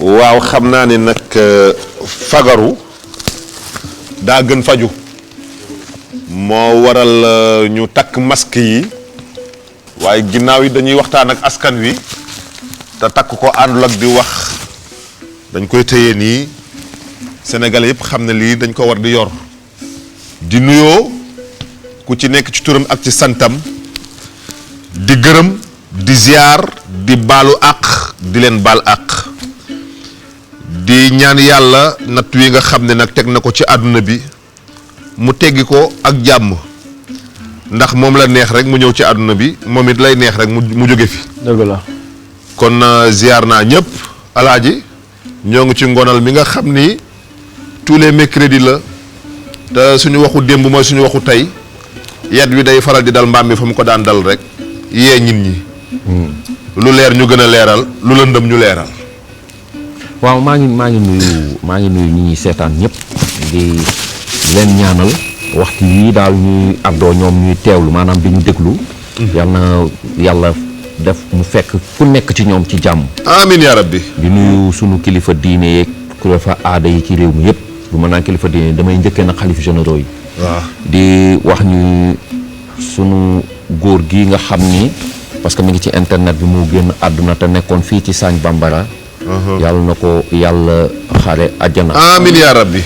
waaw xam naa ne nag fagaru daa gën faju moo waral ñu takk masque yi waaye ginnaaw yi dañuy waxtaan ak askan wi te takk ko àndul ak di wax dañ koy téye nii Sénégalais yëpp xam ne lii dañ ko war di yor di nuyoo ku ci nekk ci turam ak ci santam di gërëm di ziar di baalu àq di leen baal àq di ñaan yàlla natt wi nga xam ne nag teg na ko ci àdduna bi mu teggi ko ak jàmm ndax moom la neex rek mu ñëw ci àdduna bi moom it lay neex rek mu jóge fi. dëgg la. kon ziar naa ñëpp alaaji ñoo ngi ci ngonal mi nga xam ni tous les mercredis la te suñu waxu démb mooy suñu waxu tey yat wi day faral di dal mbaam mi fa mu ko daan dal rek yee nit ñi. lu leer ñu gën a leeral lu lëndëm ñu leeral. waaw maa ngi nuyu ñi ñuy seetaan ñëpp di leen ñaanal waxtu yii daal ñuy àddoo ñoom ñuy teewlu maanaam di ñu déglu. yal na yàlla def mu fekk ku nekk ci ñoom ci jàmm. amiin yaa rabbi. di nuyu sunu kilifa diine yeeg kilifa aada yi ci réew mi yëpp bu ma naan kilifa diine damay njëkkee nag xalif généraux yi. waaw di wax ñu sunu góor gi nga xam ni parce que mi ngi ci internet bi mu génn àdduna te nekkoon fii ci Sagne Bambara. yàlla na ko yàlla xare àjjana. amiin yaa rabbi.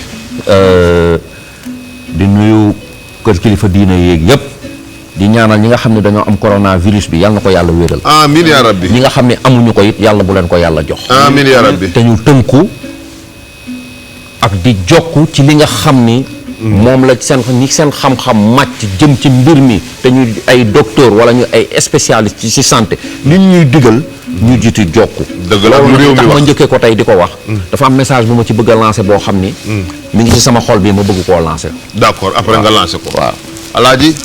di nuyu kër kilifa diine yeeg yëpp di ñaanal ñi nga xam ne dañoo am coronavirus bi yàlla na ko yàlla wéeral. amiin yaa rabbi. ñi nga xam ne amuñu ko it yàlla bu leen ko yàlla jox. amiin yaa rabbi. te ñu tënku ak di jokku ci li nga xam ni. moom la seen xam-xam màcc jëm ci mbir mi te ñu ay docteur wala ñu ay spécialiste ci santé li ñuy digal. ñu jiitu jokku. dëgg la lu réew mi wax tax ma njëkkee ko tey di ko wax. dafa am message bu ma ci bëgg a lancer boo xam ni. mi ngi ci sama xol bi ma bëgg koo lancer. d'accord après nga lancer ko. waaw alaaji.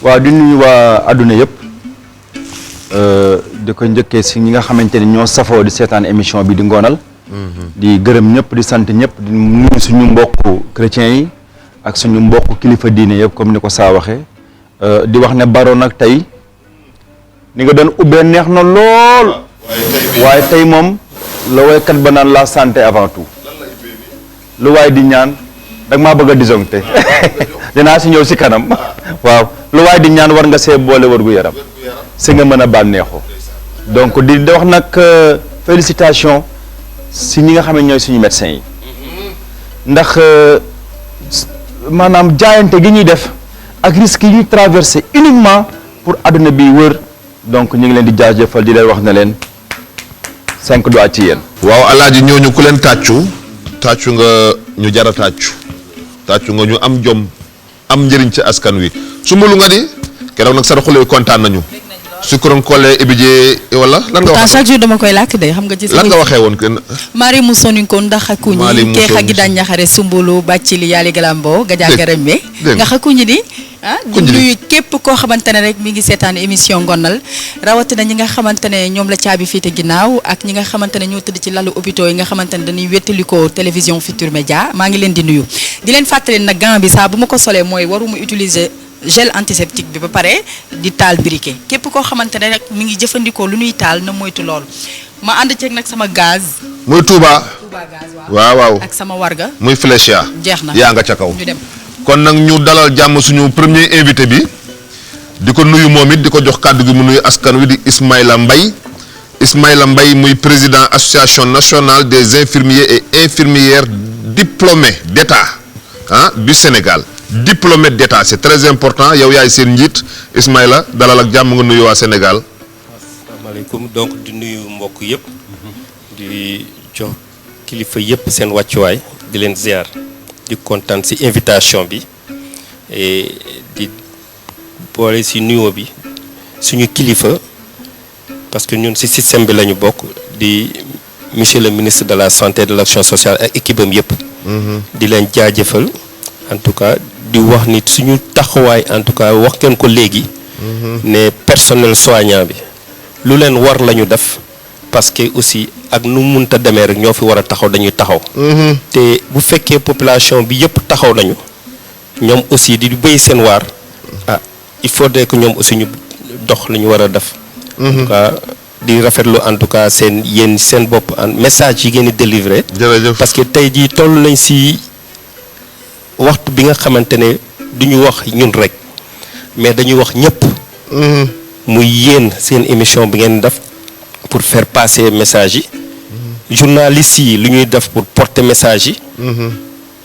waaw di nuyu waa adduna yëpp di ko njëkkee si ñi nga xamante ni ñoo safoo di seetaan émission bi di ngoonal. di gërëm ñëpp di sant ñëpp di nuyu suñu mbokku chrétiens yi ak suñu mbokku kilifa diine yëpp comme ni ko saa waxee di wax ne Baro nag tey ni nga doon ubbee neex na lool. waaye tey moom la woykat ba naan la santé avant tout lu waay di ñaan dag maa bëgg a disjoncté dinaa si ñëw si kanam waaw lu waay di ñaan war nga see boole wër gu yaram si nga mën a bànneexoo donc di wax nag félicitation si ñi nga xam ne ñooy suñu médecins yi ndax maanaam jaayante gi ñuy def ak risque yi ñuy traversé uniquement pour àdduna bi wër donc ñu ngi leen di jaajëfal di leen wax na leen 5 doigts ci yéen. waaw alaaji ñooñu ku leen tàccu nga ñu jara tàccu nga ñu am jom am njëriñ ci askan wi su ma lu nga di keroog nag saraxule kontaan nañu su ko doon collé ibijee wala lan nga wax chaque jour dama koy làkk de xam nga ci lan nga waxee woon kenn mari mu soni ko ndax akuñi ke xagi daan ñaxare sumbulu bàccili yaali galambo gajaagaram me nga xakuñi di di nuyu képp koo xamante ne rek mi ngi seetaan émission ngonal rawatina ñi nga xamante ne ñoom la caabi féete ginnaaw ak ñi nga xamante ne ñoo tëdd ci lalu hôpitaux yi nga xamante ne dañuy wettalikoo télévision Futur Média maa ngi leen di nuyu di leen fàttali nag gant bi saa bu ma ko solee mooy waruma utiliser gel antiseptique bi ba pare di taal briquet képp koo xamante ne rek mi ngi jëfandikoo lu ñuy taal na moytu loolu ma ànd ceeg nag sama gaz. muy Touba gaz waaw ak sama warga muy Fléchia jeex na yaa nga ca kaw ñu dem. kon nag ñu dalal jàmm suñu premier invité bi di ko nuyu moom it di ko jox kàddu gi mu nuyu askan wi di Ismaïla Mbaye muy président association nationale des infirmiers et infirmières diplômés d'État du Sénégal diplômé d'État c'est très important yow yaay seen njiit Ismaïla dalal ak jàmm nga nuyu waa Sénégal. asalaamaaleykum donc di nuyu mbokk yëpp di jox kilifa yëpp seen wàccuwaay di leen ziar di kontaan ci invitation bi et di boole ci nuyoo bi suñu kilifa parce que ñun ci système bi la ñu bokk di monsieur le ministre de la santé et de l'action sociale ak équipe am yëpp. di leen jaajëfal en tout cas. di wax ni suñu taxawaay en tout cas wax ngeen ko léegi ne personnel soignant bi lu leen war la ñu def parce que aussi ak nu munta demee rek ñoo fi war a taxaw dañuy taxaw te bu fekkee population bi yëpp taxaw nañu ñoom aussi di béy seen waar il faudrait que ñoom aussi ñu dox li ñu war a def en tout cas di rafetlu en tout cas yéen seen bopp message yi ngeen di délivrer. jërëjëf parce que tey jii toll nañ si waxtu bi nga xamante ne du ñu wax ñun rek mais dañuy wax ñëpp. muy yéen seen émission bi ngeen def pour faire passer message yi. journalistes yi lu ñuy def pour porter message yi.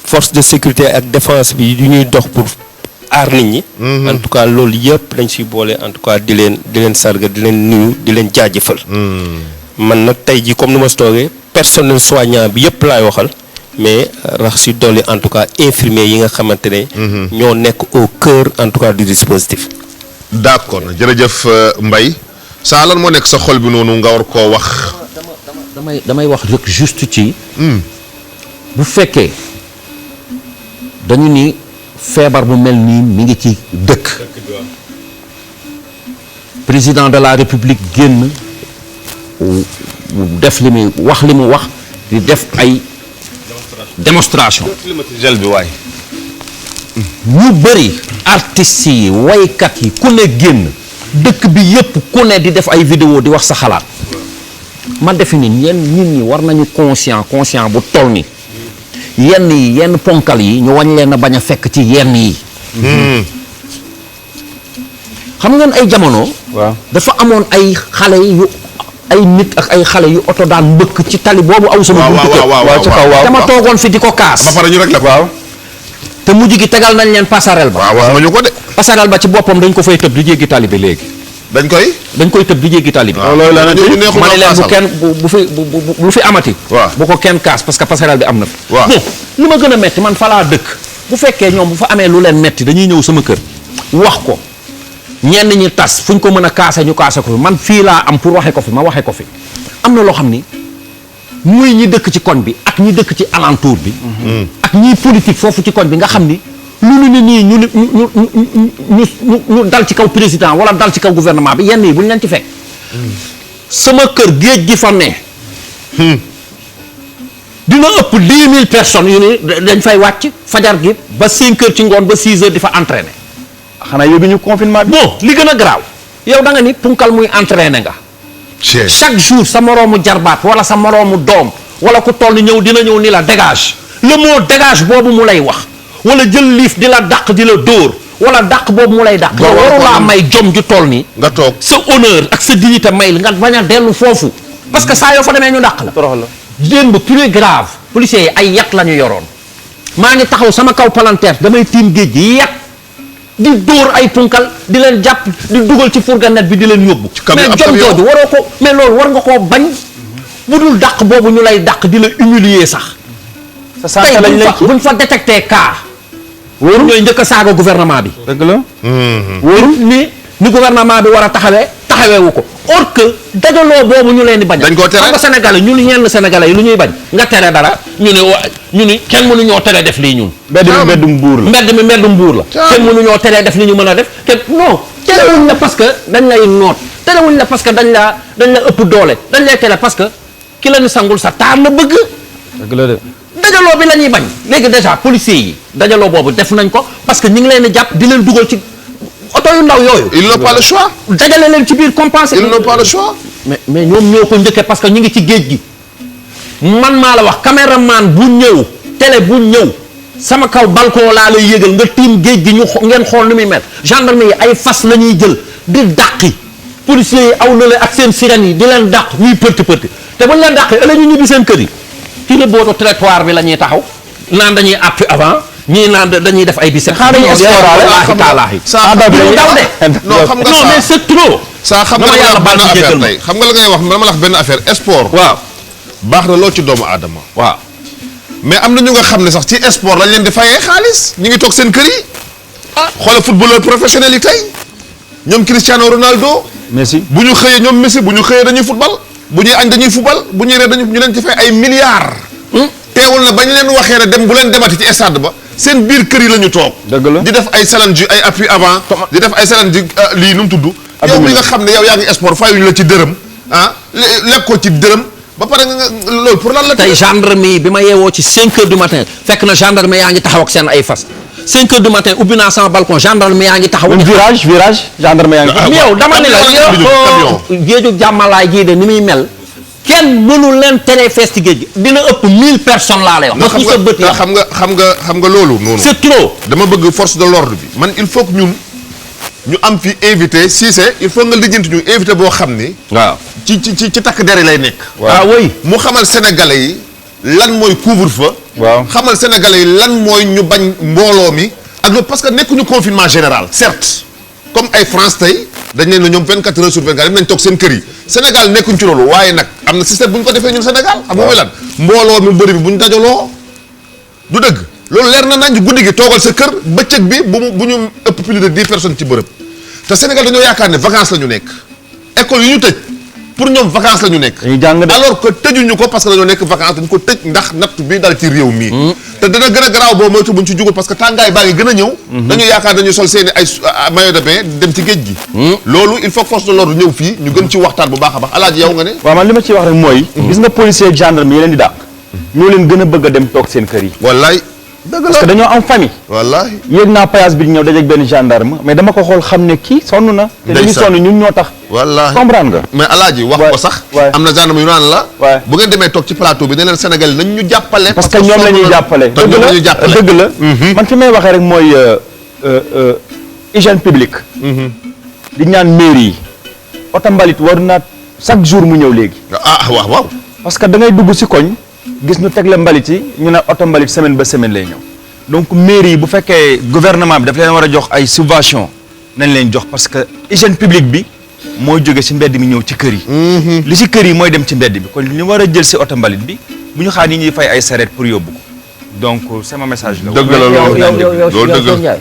force de sécurité ak défense bi lu ñuy dox pour aar nit ñi. en tout cas loolu yëpp dañ siy boole en tout cas di leen sarga di leen nuyu di leen jaajëfal. man nag tey jii comme ni ma si toogee personnel soignant bi yëpp laay waxal mais rax si dolli en tout cas infirmier yi nga xamante ne. ñoo nekk au cœur en tout cas du dispositif. d'accord jërëjëf Mbaye saa lan moo nekk sa xol bi noonu nga war koo wax. damay wax rek juste ci. bu fekkee dañu ni feebar bu mel nii mi ngi ci dëkk. président de la république génn def li muy wax di def ay démonstration. gel bi waay. ñu bëri artistes yi waykat yi ku ne génn dëkk bi yépp ku ne di def ay vidéo di wax sa xalaat ma defe ni nit ñi war nañu conscient bu toll ni yenn ponkal yi ñu wañ leen a bañ a fekk ci yenn yi. xam ngeen ay jamono. waaw dafa amoon ay xale yu ay nit ak ay xale yu oto daan mbëkk ci tali boobu aw sama buntu kër. waaw ca kaw waaw dama toogoon fi di ko kaas. ba pare ñu rek la waaw. te mujj gi tegal nañ leen passerelle ba. waaw wax nga ñu ko de. passerelle ba ci boppam dañ ko fay tëb di jéggi tali bi léegi. dañ koy tëb di jéggi tali bi. loolu la ma ne leen bu kenn bu fi amati. waaw bu ko kenn kaas parce que passerelle bi am na. waaw bon li ma gën a metti man fa laa dëkk. bu fekkee ñoom bu fa amee lu leen metti dañuy ñëw sama kër wax ko ñenn ñi tas fu ñu ko mën a kaase ñu kaase ko fi man fii laa am pour waxe ko fi ma waxe ko fi am na loo xam ni muy ñi dëkk ci koñ bi ak ñi dëkk ci alentour bi. ak ñiy politique foofu ci koñ bi nga xam ni lu nu ni nii ñu dal ci kaw président wala dal ci kaw gouvernement bi yenn yi bu ñu leen ci fekk. sama kër géej gi fa ne. dina ëpp 10 000 personnes yu ni dañ fay wàcc fajar gi ba 5 heures ci ngoon ba 6 heures di fa entraîner. xanaa yóbbu ñu confinement bi. bon li gën a garaaw yow da nga ni punkal muy entraîner nga. chaque jour sa moroomu jarbaat wala sa moroomu doom wala ku toll ñëw dina ñëw ni la dégage le mot dégage boobu mu lay wax wala jël liif di la dàq di la dóor wala dàq boobu mu lay dàq. yow warulaa may jom ju toll nii. nga toog sa honneur ak sa dignité may nga bañ a dellu foofu. parce que saa yoo fa demee ñu dàq la. torox la. démb plus grave policiers yi ay yat la ñu yoroon maa ngi taxaw sama kaw palanteer damay tiim géej gi yat di dóor ay punkal di leen jàpp di dugal ci fourgonnette bi di leen yóbbu. mais jom jooju waroo ko mais loolu war nga koo bañ bu dul dàq boobu ñu lay dàq di la humilier sax. sa santé lañ lay tey buñ fa détecté cas. wóorul ñooy njëkk a saaga gouvernement bi. dëgg la. wóorul ni gouvernement bi war a taxaweewu ko. or que dajaloo boobu ñu leen di bañ. dañ koo tere xam nga sénégalais ñun ñenn sénégalais yi lu ñuy bañ. nga tere dara ñu ni kenn mënuñoo tere def lii ñun. mbeddum buur la. mbeddum buur la. kenn mënuñoo teree def li ñu mën a def kenn non. terewuñ la parce que dañ lay noot terewuñ la parce que dañ la ëpp doole dañ lay tere parce que ki la ñu sangul sa taar la bëgg. dëgg la de. dajaloo bi la ñuy bañ. léegi déjà policiers yi dajaloo boobu def nañ ko parce que ñu ngi leen di jàpp di leen dugal ci oto yu ndaw yooyu. ils n'ont pas le choix. dajale leen ci biir compensé. ils n'ont pas le choix. mais ñoom ñoo ko njëkkee parce que ñu ngi ci géej gi man maa la wax caméraman bu ñëw télé bu ñëw sama kaw balcon laa lay yëgal nga tiim géej gi ngeen xool ni muy mel gendarme yi ay fas la ñuy jël di dàqi policiers yi aw na leen ak seen sirènes yi di leen dàq ñuy përti te buñ leen dàqee ëllëg ñu ñibbi seen kër yi ci le booto trottoir bi la ñuy taxaw naan dañuy appi avant ñii naan dañuy def ay biceps. xaaral ñu taalaahi saa daw de non xam nga non mais c'est trop. saa xam nga la benn affaire tey xam nga la ngay wax dama la wax benn affaire sport. waaw baax na lool ci doomu aadama. waaw mais am na ñu nga xam ne sax ci sport lañ leen di fayee xaalis ñu ngi toog seen kër yi. ah xoolal footballeur professionnel yi tey ñoom Cristiano Ronaldo. Messi bu ñu xëyee ñoom Messi bu ñu xëyee dañuy football bu ñuy añ dañuy football bu ñuy reer ñu leen ci fay ay milliards. teewul na ba ñu leen waxee ne dem bu leen demati ci stade ba seen biir kër yi la ñu toog. dëgg la di def ay challenge ay appui avant. di def ay challenge lii nu mu tudd. yow mi nga xam ne yow yaa ngi sport fayuñu la ci dërëm ah lekk ko ci dërëm ba pare nga loolu pour lan la. tey gendarme yi bi ma yeewoo ci 5 heures du matin fekk na gendarme yaa ngi taxaw ak seen ay fas 5 heures du matin ubbi naa sama balcon gendarme yaa ngi taxaw. virage gendarme yaa ngi taxaw. yow dama ne la yow géeju jàmmalaay gii de ni muy mel. kenn mënul leen tere fees ci géej gi dina ëpp 1000 personnes laa lay wax. xam nga loolu noonu. c'est trop. dama bëgg force de l'ordre bi man il faut que ñun ñu am fi invité Cissé il faut nga lijjanti ñu invité boo xam ni. waaw ci takk der lay nekk. ah oui mu xamal sénégalais yi lan mooy couvre-feu. waaw xamal sénégalais yi lan mooy ñu bañ mbooloo mi. ak loolu parce que nekkuñu confinement général. certes comme ay France tey dañ ne la ñoom 24 heures sur 24 dem nañ toog seen kër yi Sénégal nekkuñ ci loolu waaye nag am na système bu ñu ko defee ñun Sénégal. xam nga mooy lan mbooloo mi bëri bi bu ñu dajaloo du dëgg. loolu leer na nañ guddi gi toogal sa kër bëccëg bi bu ñu ëpp plus de 10 personnes ci bërëb te Sénégal dañoo yaakaar ne vacances la ñu nekk école yi ñu tëj pour ñoom vacances la ñu nekk. dañuy jàng de alors que tëjuñu ko parce que dañoo nekk vacances dañu ko tëj ndax natt bi dal ci réew mii. te dana gën a garaaw boo moytu buñ ci jugul parce que tàngaay baa ngi gën a ñëw. dañu yaakaar dañuy sol seeni ay maillot de bain dem ci géej gi. loolu il faut force de l'ordre ñëw fii ñu gën ci waxtaan bu baax a baax alaaji yow nga ne. waaw man li ma ciy wax rek mooy. gis nga policier ak gendarme yi leen di dàq. ñoo leen gën a bëgg a dem toog seen kër yi. wallaay dëgg la parce que dañoo am famille. wallaay yéeg naa payaas bi di ñëw dajeeg benn gendarme mais dama ko xool xam ne kii sonn na. te li ñu sonn ñun ñoo tax. wallaay comprendre nga. mais alaaji wax ko sax. am na gendarme yu naan la. bu ngeen demee toog ci plateau bi ne leen Sénégal nañ ñu jàppale. parce que ñoom la ñuy jàppale. te ñoom la ñuy jàppale dëgg la man fi may waxee rek mooy hygiène publique. di ñaan mairie yi. oto mbalit war naa chaque jour mu ñëw léegi. waaw. parce que da ngay dugg si koñ. gis ñu tegle mbalit yi ñu ne oto mbalit semaine ba semaine lay ñëw donc mairie yi bu fekkee gouvernement bi daf leen war a jox ay subvention nañ leen jox parce que hygiène publique bi mooy jóge si mbedd mi ñëw ci kër yi li si kër yi mooy dem ci mbedd bi kon ñu war a jël si oto mbalit bi bu ñu xaar ni ñuy fay ay sareet pour yóbbu ko donc c'est ma message la dëgg la loolu dëgg la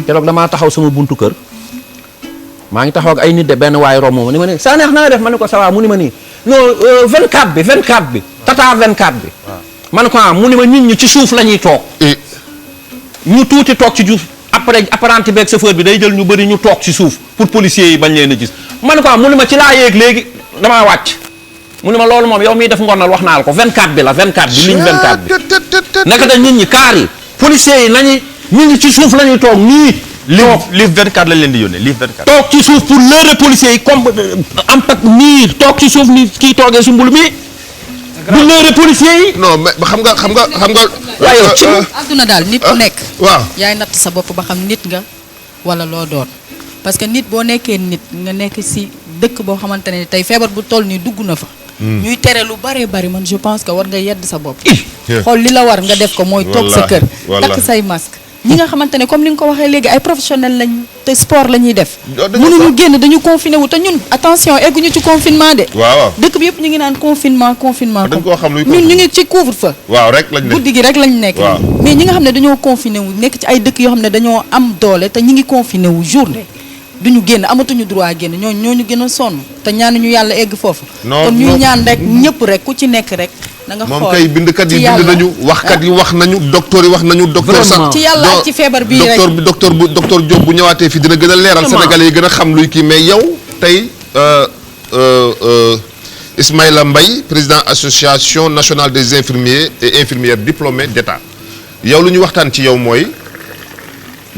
keroog damaa taxaw sama buntu kër maa ngi taxaw ak ay nit de benn waaye romb ma ni ma ne saa neex na nga def ma ne ko ça va mu ni ma nii non 24 bi tata 24 bi man ko mu ni ma nit ñi ci suuf la ñuy toog ñu tuuti toog ci suuf après apprenti beeg chauffeur bi day jël ñu bëri ñu toog ci suuf pour policiers yi bañ leen a gis man ko mu ni ma ci laa yéeg léegi damaa wàcc mu ni ma loolu moom yow miy def ngonal wax naa la ko 24 bi la 24 bi ligne 24 bi naka da nit ñi kaar yi policiers yi nañu nit ñi ci suuf la ñuy toog nii livre 24 lañ leen di yónnee livre 24 toog ci suuf pour leurrer policiers yi comme am tak nii toog ci suuf ni kii toogee si mbulu mi bu leurrer policiers yi non mais xam nga waaye ci àdduna daal nit ku nekk waaw yaay natt sa bopp ba xam nit nga wala loo doon parce que nit boo nekkee nit nga nekk si dëkk boo xamante ne tey feebar bu toll nii dugg na fa ñuy tere lu bare bari man je pense que war nga yedd sa bopp xool li la war nga def ko mooy toog sa kër takk say masque ñi nga xamante ne comme ni nga ko waxee léegi ay professionnel lañ te sport la ñuy def mënuñu génn dañu confiné wu te ñun attention egguñu ci confinement de waaw dëkk bi yëpp ñu ngi naan confinement dañ koo xam luy ñun ñu ngi ci couvre-feu waaw rek lañ nekk guddi gi rek lañ nekk mais ñi nga xam ne dañoo confiné wu nekk ci ay dëkk yoo xam ne dañoo am doole te ñi ngi confiné wu journée duñu génn amatuñu droit génn ñooñu gën a sonn te ñaanuñu yàlla egg foofu kon ñuy ñaan rek ñëpp rek ku ci nekk rek na nga xool moom kay bindkat yi bind nañu waxkat yi wax nañu docteur yi wax nañu docteur sax ci yàlla ak ci feebar bii rek docteur Diop bu ñëwaatee fii dina gën a leeral sénégalais yi gën a xam luy kii mais yow tey Ismaïla Mbaye président association nationale des infirmiers et infirmières diplômés d'État yow lu ñu waxtaan ci yow mooy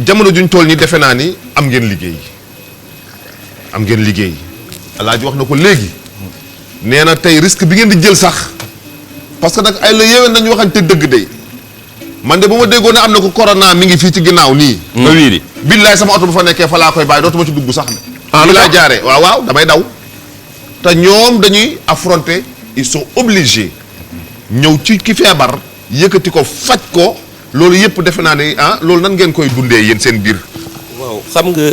jamono juñ toll nii defe naa ni am ngeen liggéey Alaaji wax na ko léegi nee na tey risque bi ngeen di jël sax parce que nag ay la yéwén nañu waxante dëgg de man de bu ma déggoon ne am na ko corona mi ngi fii ci ginnaaw nii. nga wiiri. billaay sama oto bu fa nekkee fa laa koy bàyyi dootuma ci dugg sax ne. li laa jaaree waaw damay daw. te ñoom dañuy affronter ils sont obligés ñëw ci ki feebar yëkkati ko faj ko loolu yëpp defe naa ne loolu nan ngeen koy dundee yéen seen biir. waaw xam nga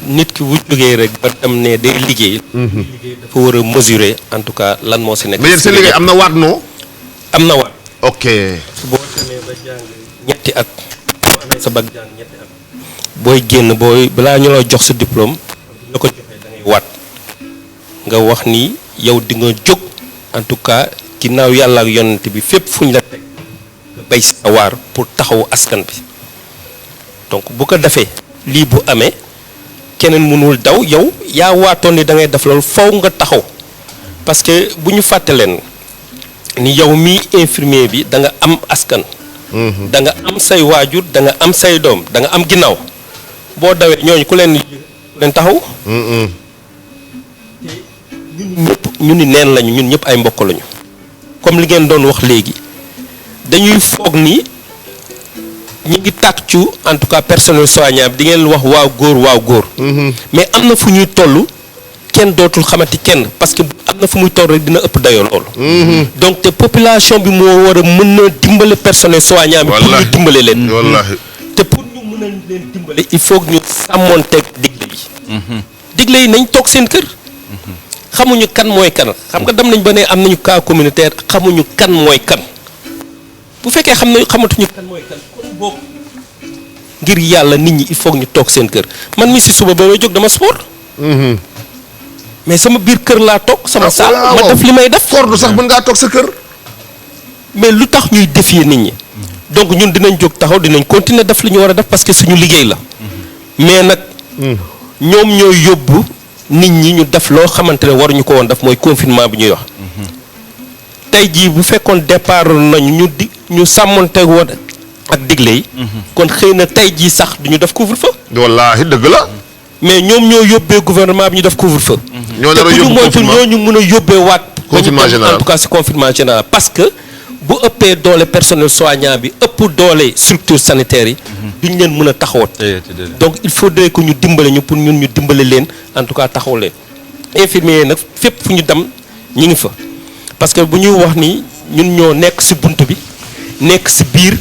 nit ki bu jógee rek ba dem ne day liggéey. liggéey dafa war a mesurer en tout cas lan moo si nekk. mais yéen seen liggéey am na waat noo. am na waat. ok. boo demee ba jàng ñetti at. boo amee sa bac jàng ñetti at. booy génn balaa ñu la jox sa diplôme. la ko joxee da ngay waat. nga wax ni yow di nga jóg en tout cas ginnaaw yàlla ak yonent bi fépp fu ñu la teg nga bay sa waar pour taxawu askan bi donc bu ko defee lii bu amee keneen mënul daw yow yaa waatoon ni da ngay def loolu faw nga taxaw parce que bu ñu fàtte leen ni yow mii infirmier bi da nga am askan da nga am say waajur da nga am say doom da nga am ginnaaw boo dawee ñooñu ku leen taxaw. ñu ni neen lañu ñun ñëpp ay mbokk lañu comme li ngeen doon wax léegi dañuy foog ni ñi ngi tàccu en tout cas personnel soignant bi di ngeen wax waaw góor. mais am na fu ñuy toll kenn dootul xamati kenn parce que am na fu muy toll rek dina ëpp dayoo loolu. donc te population bi moo war a mën a dimbale personnel soignant bi. pour ñu dimbale leen. wallaahi te pour ñu mën a leen dimbale il faut que ñu sàmmoonteeg digle yi. digle yi nañ toog seen kër. xamuñu kan mooy kan xam nga dem nañ ba ne am nañu cas communautaire xamuñu kan mooy kan bu fekkee xamatuñu kan mooy kan kon boog ngir yàlla nit ñi il faut ñu toog seen kër man mi si suba ba may jóg dama sport. mais sama biir kër laa toog sama saal ma def li may def. fordu sax mën ngaa toog sa kër. mais lu tax ñuy défier nit ñi. donc ñun dinañ jóg taxaw dinañ continuer def li ñu war a def parce que suñu liggéey la. mais nag ñoom ñooy yóbbu. nit ñi ñu def loo xamante ne waruñu ko woon def mooy confinement bi ñuy wax tey jii bu fekkoon départ nañu ñu sàmmonteeg woon ak digle yi kon xëy na tey jii sax duñu def couvre-feu. wallaahi dëgg la. mais ñoom ñoo yóbbee gouvernement bi ñu def couvre-feu. ñoo nar a yóbbu confinement ñooñu mën a yóbbee waat. confinement général en tout cas c'est confinement général parce que bu ëppee doole personnel soignant bi ëpp doole structure sanitaire yi. duñ leen mën a taxawat. donc il faudrait que ñu dimbale ñu pour ñun ñu dimbale leen en tout cas taxaw leen. infirmier yi nag fépp fu ñu dem ñu ngi fa parce que bu ñuy wax ni ñun ñoo nekk ci bunt bi nekk ci biir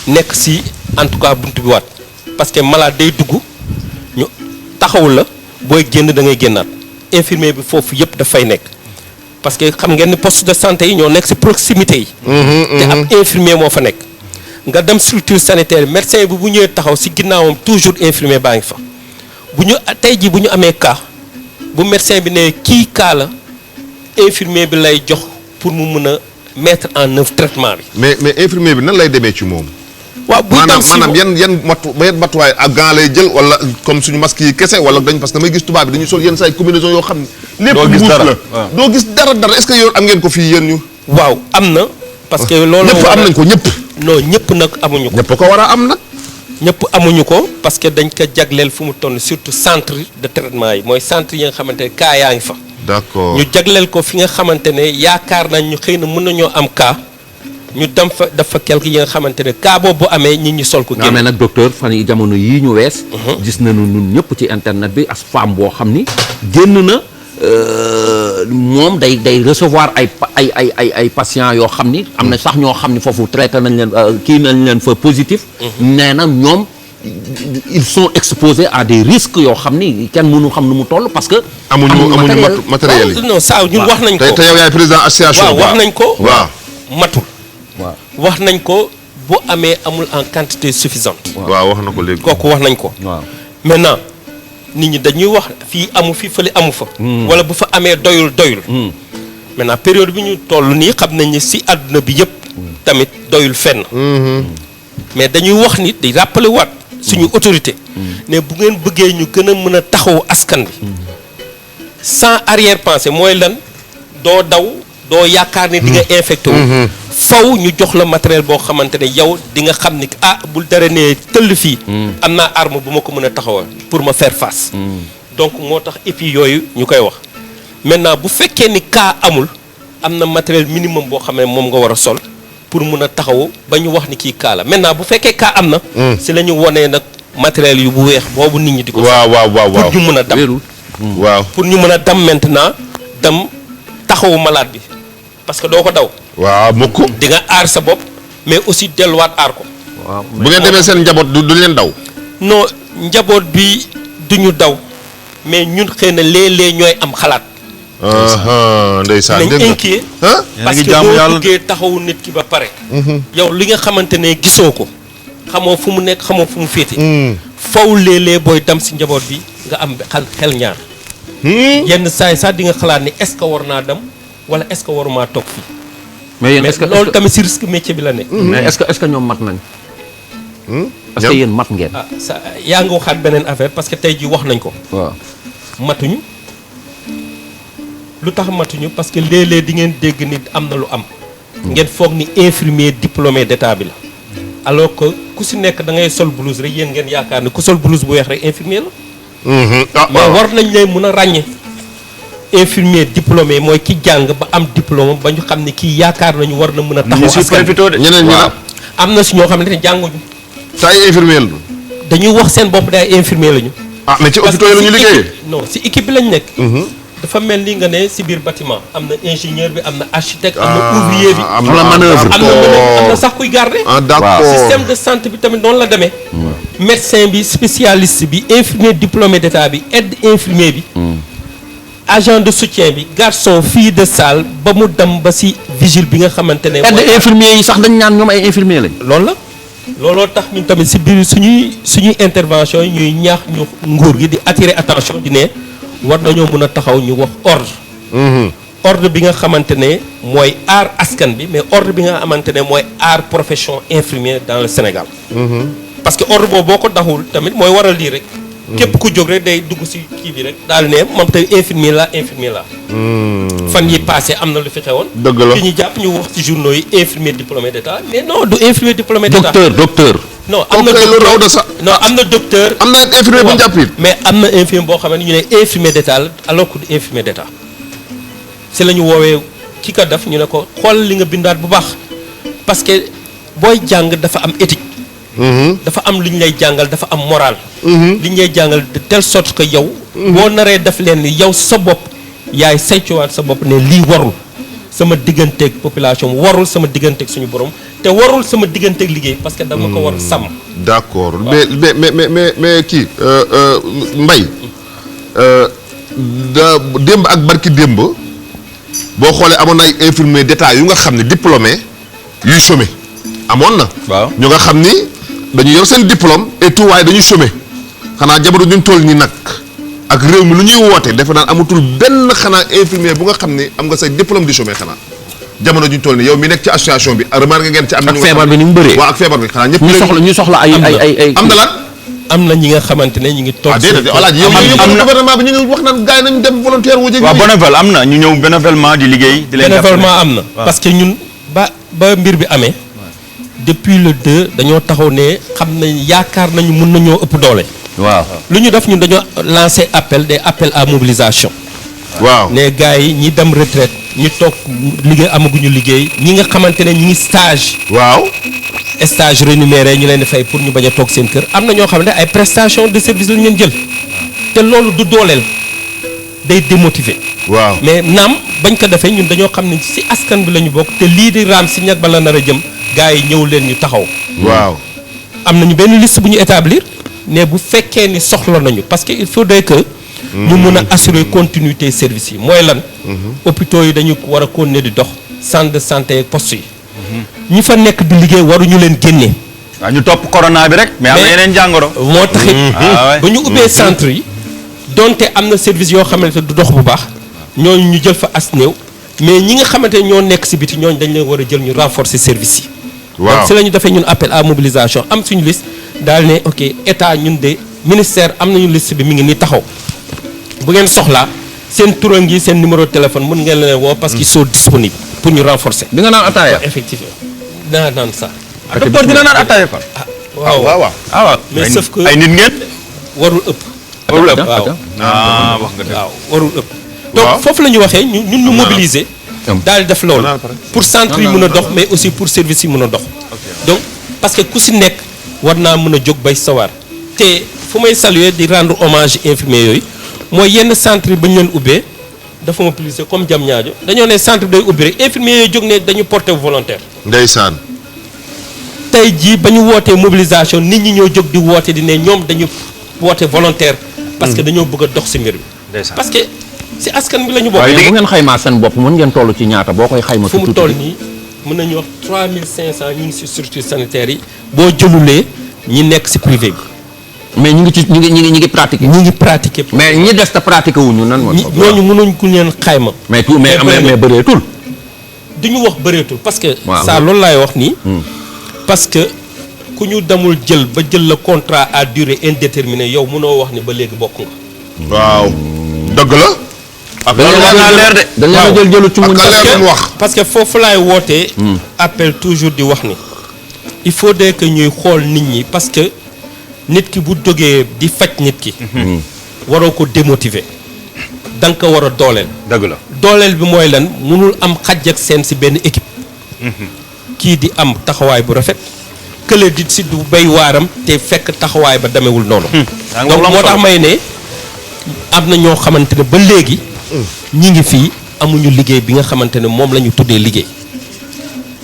nekk ci en tout cas bunt bi waat parce que malade day dugg ñu taxawul la booy génn da ngay génnaat infirmier bi foofu yëpp dafay nekk. parce que xam ngeen ni poste de santé yi ñoo nekk ci proximité yi. te am infirmier moo fa nekk. nga dem structure sanitaire médecin bi bu ñëwee taxaw ci ginnaawam toujours infirmier baa ngi fa bu ñu tey jii bu ñu amee cas bu médecin bi ne kii cas la infirmier bi lay jox pour mu mën a mettre en œuvre traitement bi. mais infirmier bi nan lay demee ci moom. waaw buy dem si maanaam yan matuwaay ak gant lay jël wala comme suñu masque yi kese wala dañ parce que damay gis tubaab bi dañuy sol yenn saa yi combinaison yoo xam ne. lépp mbuus la doo gis dara est-ce que yow am ngeen ko fii yéen ñu. waaw am na. parce que loolu ñëpp am nañ ko ñëpp. non ñëpp nag amuñu ko. ñëpp ko war a am nag. ñëpp amuñu ko parce que dañ ko jagleel fu mu toll surtout centre de traitement yi mooy centre yi nga xamante ne cas yaa ngi fa. d'accord ñu jagleel ko fi nga xamante ne yaakaar nañ ñu xëy na mën nañoo am cas ñu dem fa dafa quelque yi nga xamante ne cas boobu bu amee nit ñi sol ko. génn mais nag docteur fan yi jamono yii ñu wees. gis nañu ñun ñëpp ci internet bi as femme boo xam ni génn na moom day recevoir ay patients yoo xam ni. am na sax ñoo xam ni foofu traité nañ leen kii nañ leen fa positif. nee na ñoom ils sont exposés à des risques yoo xam ni kenn mënu xam nu mu toll parce que. amuñu matériel yi. non saa ñun wax nañ ko te yow yaay président association. waaw wax nañ ko. waaw matul. waaw wax nañ ko bu amee amul en quantité suffisante. waaw wax na ko léegi. kooku wax nañ ko. waaw maintenant nit ñi dañuy wax fii amu fi fële amu fa. wala bu fa amee doyul. maintenant période bi ñu toll nii xam nañ ni ci àdduna bi yëpp. tamit doyul fenn. mais dañuy wax ni di rappeler waat suñu autorité. ne bu ngeen bëggee ñu gën a mën a taxawu askan bi. sans arrière pensée mooy lan doo daw doo yaakaar ne di nga infecté wu. faw ñu jox la matériel boo xamante ne yow di nga xam ni bul dara ne tëll fii. am naa arme bu ma ko mën a taxawal pour ma faire face. donc moo tax épi yooyu ñu koy wax. maintenant bu fekkee ni cas amul am na matériel minimum boo xam ne moom nga war a sol pour mun a taxawu ba ñu wax ni kii cas la maintenant bu fekkee cas am na. si la ñu wonee nag matériel yu bu weex boobu nit ñi di ko. waaw pour ñu mën a dem. waaw pour ñu mën a dem maintenant dem taxawu malade bi parce que doo ko daw. waaw mukk di nga aar sa bopp mais aussi delluwaat aar ko. waaw bu ngeen demee seen njaboot du leen daw. non njaboot bi duñu daw mais ñun xëy na léeg-léeg ñooy am xalaat. ndeysaan nañ inquiet parce que boo bëggee taxawu nit ki ba pare. yow li nga xamante ne gisoo ko xamoo fu mu nekk xamoo fu mu féete. faw léeg-léeg booy dem si njaboot bi nga am xel ñaar. yenn saay sax di nga xalaat ni est-ce que war naa dem wala est-ce que waruma toog fii. mais yéen mais loolu tamit si risque métier bi la nekk. mais est-ce que ñoom mat nañ. est-ce que yéen mat ngeen. yaa nga waxaat beneen affaire parce que tey jii wax nañ ko. waaw matuñu. lu tax matuñu parce que léeg-léeg di ngeen dégg ni am na lu am. ngeen foog ni infirmier diplômé d'état bi la. alors que ku si nekk da ngay sol blouse rek yéen ngeen yaakaar ne ku sol blouse bu weex rek infirmier la. mais war nañ leen mën a ràññee. infirmier diplômé mooy ki jàng ba am diplôme ba ñu xam ne kii yaakaar nañu war na mën a taxaw askan ñeneen ñi am na si ñoo xamante ne jànguñu. te ay infirmier la. dañuy wax seen bopp day infirmier lañu. mais ci hôpitaux yi la ñu liggéeyee. non si équipe bi lañ nekk. dafa mel ni nga ne si biir bâtiment am na ingénieur bi am na architecte am na ouvrier bi. am na manœuvre am na sax kuy garder. d'accord système de santé bi tamit noonu la demee. médecin bi spécialiste bi infirmier diplômé d'état bi aide infirmier bi. agent de soutien bi garçon fille de salle ba mu dem ba si vigile bi nga xamante ne. aide infirmier yi sax dañ ñaan ñoom ay infirmier lañ. loolu la looloo tax ñun tamit si biir suñuy intervention yi ñuy ñaax ñu nguur gi di attirer attention di ne war nañoo mën a taxaw ñu wax ordre. ordre bi nga xamante ne mooy aar askan bi mais ordre bi nga xamante ne mooy aar profession infirmière dans le Sénégal. parce que ordre boobu boo ko daxul tamit mooy waral lii rek. képp ku jóg rek day dugg si kii bi rek daal ne moom tey infirmier la fan yi passé am na lu fi xewoon. dëgg la ki ñu jàpp ñu wax ci journaux yi infirmier diplômé d'état mais non du infirmier diplômé d'état. docteur. non am na docteur non am na docteur. am na infirmier bu ñu jàpp it. mais am na infirmier boo xam ne ñu ne infirmier d'état la alors que du infirmier d'état si la ñu woowee ki ko def ñu ne ko xool li nga bindaat bu baax parce que booy jàng dafa am éthique. dafa am lu ñu lay jàngal dafa am moral. li ñu lay jàngal de telle sorte que yow. boo naree def leen ni yow sa bopp yaay saytuwaat sa bopp ne lii warul sama digganteeg population warul sama digganteeg suñu borom te warul sama digganteeg liggéey parce que dama ko war a sàmm. d'accord mais kii Mbaye démb ak barki démb boo xoolee amoon na ay infirmier d'état yu nga xam ne diplômé yuy chômé amoon na. waaw ñu nga xam ni dañu yor seen diplôme et tout waaye dañuy chômé xanaa jamono ñu toll nii nag ak réew mi lu ñuy woote defe naan amatul benn xanaa infirmier bu nga xam ni am nga say diplôme di chômé xanaa jamono ñu toll nii yow mi nekk ci association bi remarqué ngeen ci am na ak feebar bi ni mu bëree. waaw ak feebar bi xanaa ñëpp ñu soxla ay am na lan am na ñi nga xamante ne ñu ngi toog. déedéet Alaaji yow gouvernement bi ñu ngi wax naan gars yi nañu dem volontaire wu waaw bénévole am na ñu ñëw bénévolement di liggéey di leen bénévolement am na parce que ñun ba mbir bi amee depuis le 2 dañoo taxaw ne xam nañ yaakaar nañu mun nañoo ëpp doole. waaw lu ñu def ñun dañoo lancer des appels à mobilisation. waaw ne gars yi ñi dem retraite ñu toog liggéey amaguñu liggéey ñi nga xamante ne ñi ngi stage. waaw stage rémunéré ñu leen di fay pour ñu bañ a toog seen kër am na ñoo xam ne ay prestations de service la ñu leen jël te loolu du dooleel day démotiver. waaw mais naam bañ ko defee ñun dañoo xam ne ci askan bi la ñu bokk te lii di raam ci ñag ba la nar a jëm gars yi ñëw leen ñu taxaw. waaw am nañu benn liste bu ñu établir ne bu fekkee ni soxla nañu parce que il faudrait que. ñu mun a assurer continuité service yi mooy lan. hôpitaux yi dañu war a continuer di dox centre de santé ak poste yi. ñi fa nekk di liggéey waruñu leen génne. waaw ñu topp corona bi rek. mais am na yeneen jàngoro. moo taxit ba ñu ubbee centre yi. donte am na service yoo xamante du dox bu baax ñooñu ñu jël fa as néew mais ñi nga xamante ñoo nekk ci biti ñooñu dañ leen war a jël ñu renforcer service yi. waaw donc ci la ñu defee ñun appel à mobilisation am suñu liste daal ne ok état ñun de ministère am nañu liste bi mi ngi nii taxaw bu ngeen soxlaa seen tur ngi seen numéro de téléphone mën ngeen leen woo parce qu'ils sont disponibles pour ñu renforcer. di nga naan ataaya. effectivement dinaa naan ça. docteur dina naan ataaya fa. waaw mais sauf que ay nit ngeen. warul ëpp. warul ëpp waaw wax nga dëgg. waaw warul ëpp. donc foofu la ñu waxee ñun ñu mobiliser. daal di def loolu pour centre yi mën a dox mais aussi pour service yi mën a dox. donc parce que ku si nekk war naa mën a jóg bay sawar te fu may saluer di rendre hommage infirmiers yooyu mooy yenn centre yi ba ñu leen ubbee dafa mobiliser comme jam ñaajo dañoo ne centre day ubbi rek infirmiers yooyu jóg ne dañu porter volontaire. ndeysaan. tey jii ba ñu wootee mobilisation nit ñi ñoo jóg di woote di ne ñoom dañu woote volontaire. parce que dañoo bëgg a dox si mbir bi. parce que si askan bi la ñu bokk. waaye bu ngeen xaymaa seen bopp mën ngeen toll ci ñaata boo koy xayma. fu mu toll nii mën nañu wax 3500 ñi ngi si structure sanitaire yi boo jëlulee ñi nekk si privé bi. mais ñu ngi pratiquer. ñu ngi pratiquer. mais ñi des te pratiquer wuñu nan moo. ñooñu mënuñ ku leen xayma. mais tout mais bëreetul. du ñu wax bëreetul parce que. waaw ça loolu laay wax nii. parce que ku ñu demul jël ba jël la contrat à durée indéterminée yow mënoo wax ni ba léegi bokk nga. waaw dëgg la. ak leer de. dañ leen a jël ci muñ wax. parce que foofu laay wootee. appel toujours di wax ni il faudrait que ñuy xool nit ñi parce que nit ki bu jógee di faj nit ki. waroo ko démotiver. da nga ko war a dooleel. dëgg la dooleel bi mooy lan mënul am xaj ak seen si benn équipe. kii di am taxawaay bu rafet. kële di si du béy waaram te fekk taxawaay ba demewul noonu. donc moo tax may ne am na ñoo xamante ne ba léegi. ñi ngi fii amuñu liggéey bi nga xamante ne moom la ñu tuddee liggéey.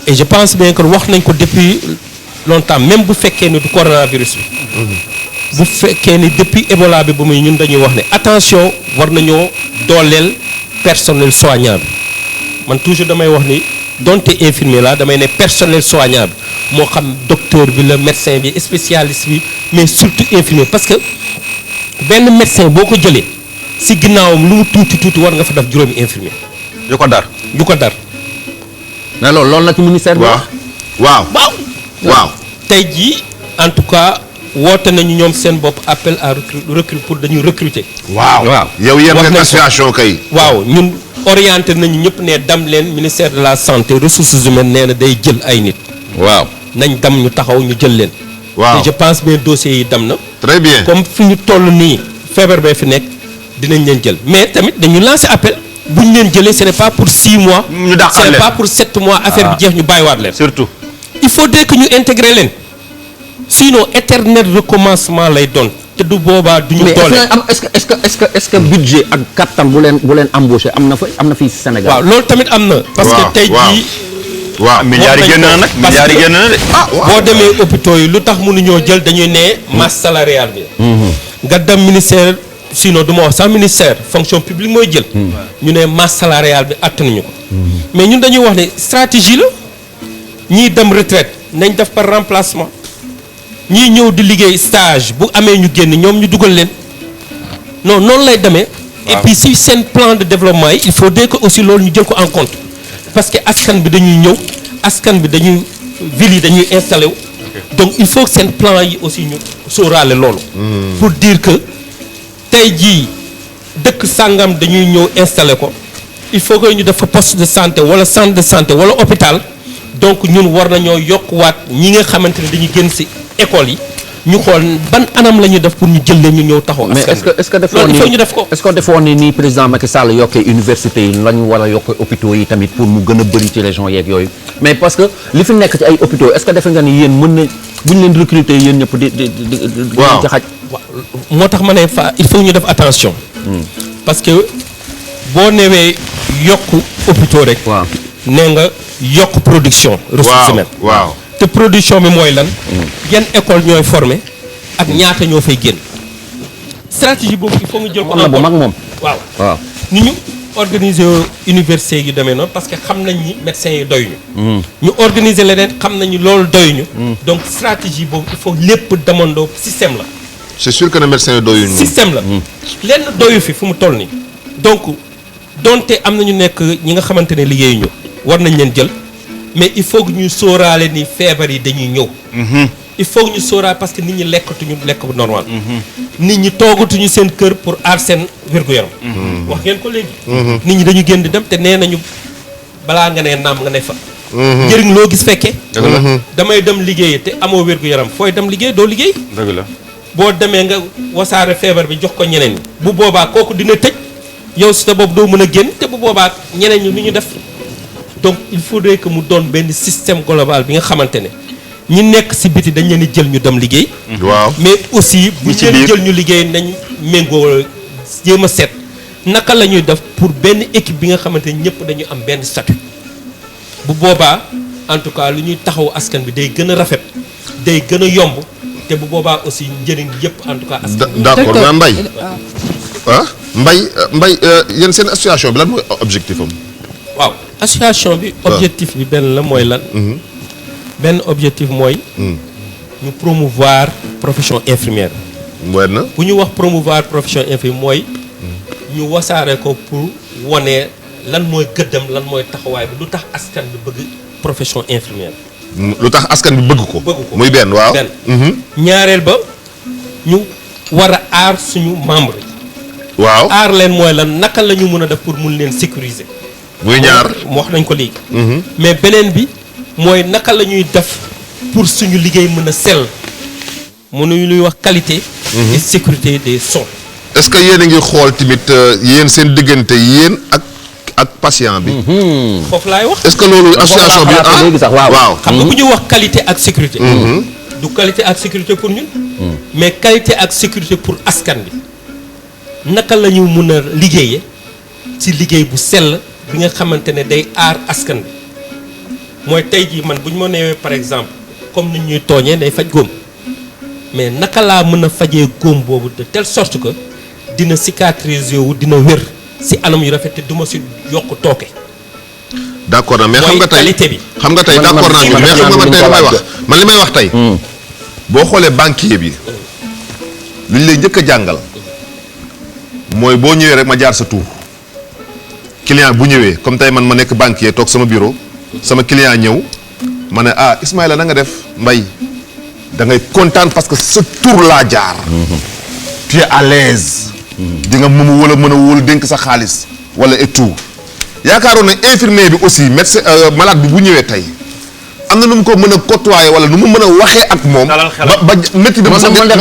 et je pense bien que wax nañ ko depuis longtemps même bu fekkee ne du coronavirus bi. bu fekkee ni depuis Ebola bi ba muy ñun dañuy wax ne attention war nañoo dooleel personnel soignant bi man toujours damay wax ni donte infirmier la damay ne personnel soignant bi moo xam docteur bi la médecin bi spécialiste bi mais surtout infirmier parce que benn médecin boo ko jëlee si ginnaawam lu mu tuuti war nga fa def juróomi infirmier yu ko dar mais loolu nag ministère bi waaw tey jii en tout cas woote nañu ñoom seen bopp appel à recrut pour dañuy recruter. waaw yow yéen ngeen association kay. waaw ñun orienté nañu ñëpp ne dam leen ministère de la santé ressources humaines nee na day jël ay nit. waaw nañ dam ñu taxaw ñu jël leen. waaw te je pense bien dossiers yi dam na. très bien comme fi ñu toll nii feebar bee fi nekk dinañ leen jël mais tamit dañu lancer appel bu ñu leen jëlee ce n'est pas pour 6 mois. ñu dàqal ce leen n'est pas pour 7 mois affaire bi jeex ñu bàyyiwaat leen. surtout. il faudrait que ñu intégrer leen. sinon éternel recommencement lay doon te du boobaa du ñu doole. est-ce que budget ak kattan bu leen embauché am na fii Sénégal. waaw loolu tamit am na. parce que tey jii. waaw milliards yi génn na nag milliards yi génn na de. boo demee hôpitaux yi lu tax mënuñoo jël dañuy ne masse salariale bi. nga dem ministère sinon du ma wax sax ministère fonction publique mooy jël. ñu ne masse salariale bi attanuñu ko. mais ñun dañuy wax ne stratégie la ñiy dem retraite nañ def par remplacement. ñii ñëw di liggéey stage bu amee ñu génn ñoom ñu dugal leen non noonu lay demee. et puis si seen plan de développement yi il faut que aussi loolu ñu jël ko en compte parce que askan bi dañuy ñëw askan bi dañuy ville yi dañuy installé wu. donc il faut que seen plan yi aussi ñu sóoraale loolu. pour dire que tey jii dëkk sàngam dañuy ñëw installé ko il faut que ñu def fa poste de santé wala centre de santé wala hôpital donc ñun war nañoo yokkuwaat ñi nga xamante ne dañuy génn si. école yi ñu xool ban anam la ñuy def pour ñu jël leen ñu ñëw taxaw. mais est-ce que defoon ni ñu def ko. est-ce que defoon ni nii président Macky Sall yokkee université yi la ñu war a yokkee hôpitaux yi tamit pour mu gën a bëri ci région yeeg yooyu mais parce que li fi nekk ci ay hôpitaux est-ce que defe nga ni yéen mën na bu ñu leen recruter yéen ñëpp di waaw ci xaj. moo tax ma ne fa il faut ñu def attention. parce que boo newee yokk hôpitaux rek. waaw nee nga yokk production. ressources humaines waaw. te production bi mooy lan. yan école ñooy formé ak ñaata ñoo fay génn. stratégie boobu il faut nga jël ko. am na bu mag moom. waaw ni ñu organiser université yu demee noonu parce que xam nañ ni médecins yi doyuñu. ñu organiser leneen xam nañu loolu doyuñu. donc stratégie boobu il faut lépp demandoo système la. c'est sûr que ne médecins yi doyuñu. système la. lenn doyu fi fu mu toll nii. donc donte am na ñu nekk ñi nga xamante ne liggéeyuñu war nañ leen jël. mais il faut que ñu sóoraale ni feebar yi dañuy ñëw. il faut que ñu sóoraale parce que nit ñi lekkatuñu lekk bu normal. nit ñi toogatuñu seen kër pour aar seen wér-gu-yaram. wax ngeen ko léegi. nit ñi dañu génn di dem te nee nañu balaa nga ne naam nga ne fa. njëriñ loo gis fekkee. damay dem liggéey te amoo wér-gu-yaram fooy dem liggéey doo liggéey. dëgg la boo demee nga wasaare feebar bi jox ko ñeneen ñi. bu boobaa kooku dina tëj yow si sa bopp doo mën a génn te bu boobaa ñeneen ñi lu ñu def. donc il faudrait que mu doon benn système global bi nga xamante ne ñi nekk ci biti dañ leen di jël ñu dem liggéey. waaw mais aussi bu ñu leen jël ñu liggéey nañ méngoo jéem a seet naka la ñuy def pour benn équipe bi nga xamante ne ñëpp dañu am benn statut bu boobaa en tout cas lu ñuy taxaw askan bi day gën a rafet day gën a yomb te bu boobaa aussi njëriñ yëpp en tout cas. askan bi d'accord mais Mbaye yéen seen association bi lan mooy objectif am. waaw association bi objectif bi benn la mooy lan. benn objectif mooy. ñu promouvoir profession infirmière. mooy na. bu ñu wax promouvoir profession infirmière mooy. ñu wasaare ko pour wone lan mooy gëddam lan mooy taxawaay bi lu tax askan bi bëgg profession infirmière. lu tax askan bi bëgg ko. bëgg ko muy benn waaw. ñaareel ba ñu war a aar suñu membre yi. waaw aar leen mooy lan naka la ñu mën a def pour mun leen sécuriser. muy ñaar wax nañ ko léegi. mais beneen bi mooy naka la ñuy def pour suñu liggéey mën a sell mënuñu luy wax qualité et sécurité des sons. est-ce que yéen a ngi xool tamit yéen seen diggante yéen ak patient bi. foofu laay wax. est-ce que loolu association bi waaw xam nga bu ñuy wax qualité ak sécurité. du qualité ak sécurité pour ñun. mais qualité ak sécurité pour askan bi naka la ñu mun a liggéeyee ci liggéey bu sell bi nga xamante ne day aar askan bi mooy tey jii man bu ñu ma neewee par exemple comme ni ñuy tooñee day faj góom mais naka laa mën a fajee góom boobu de telle sorte que dina cicatriser wu dina wér ci anam yu rafet te du ma ci yokk tooke. d'accord na mais xam nga tey qualité bi. xam nga tey d'accord naa mais xam nga man tey li may wax tey. boo xoolee banquier bi lu ñu lay njëkk a jàngal mooy boo ñëwee rek ma jaar sa tour client bu ñëwee comme tey man ma nekk banquier toog sama bureau sama client ñëw ma ne Ismaïla na nga def Mbaye da ngay kontaan parce que sa tour laa jaar. tu es à l'aise. di nga mën a wóolu dénk sa xaalis wala et tout yaakaaroon na infirmier bi aussi médecin malade bi bu ñëwee tey am na nu mu ko mën a côtoyer wala nu mu mën a waxee ak moom. ba métti bi sax dina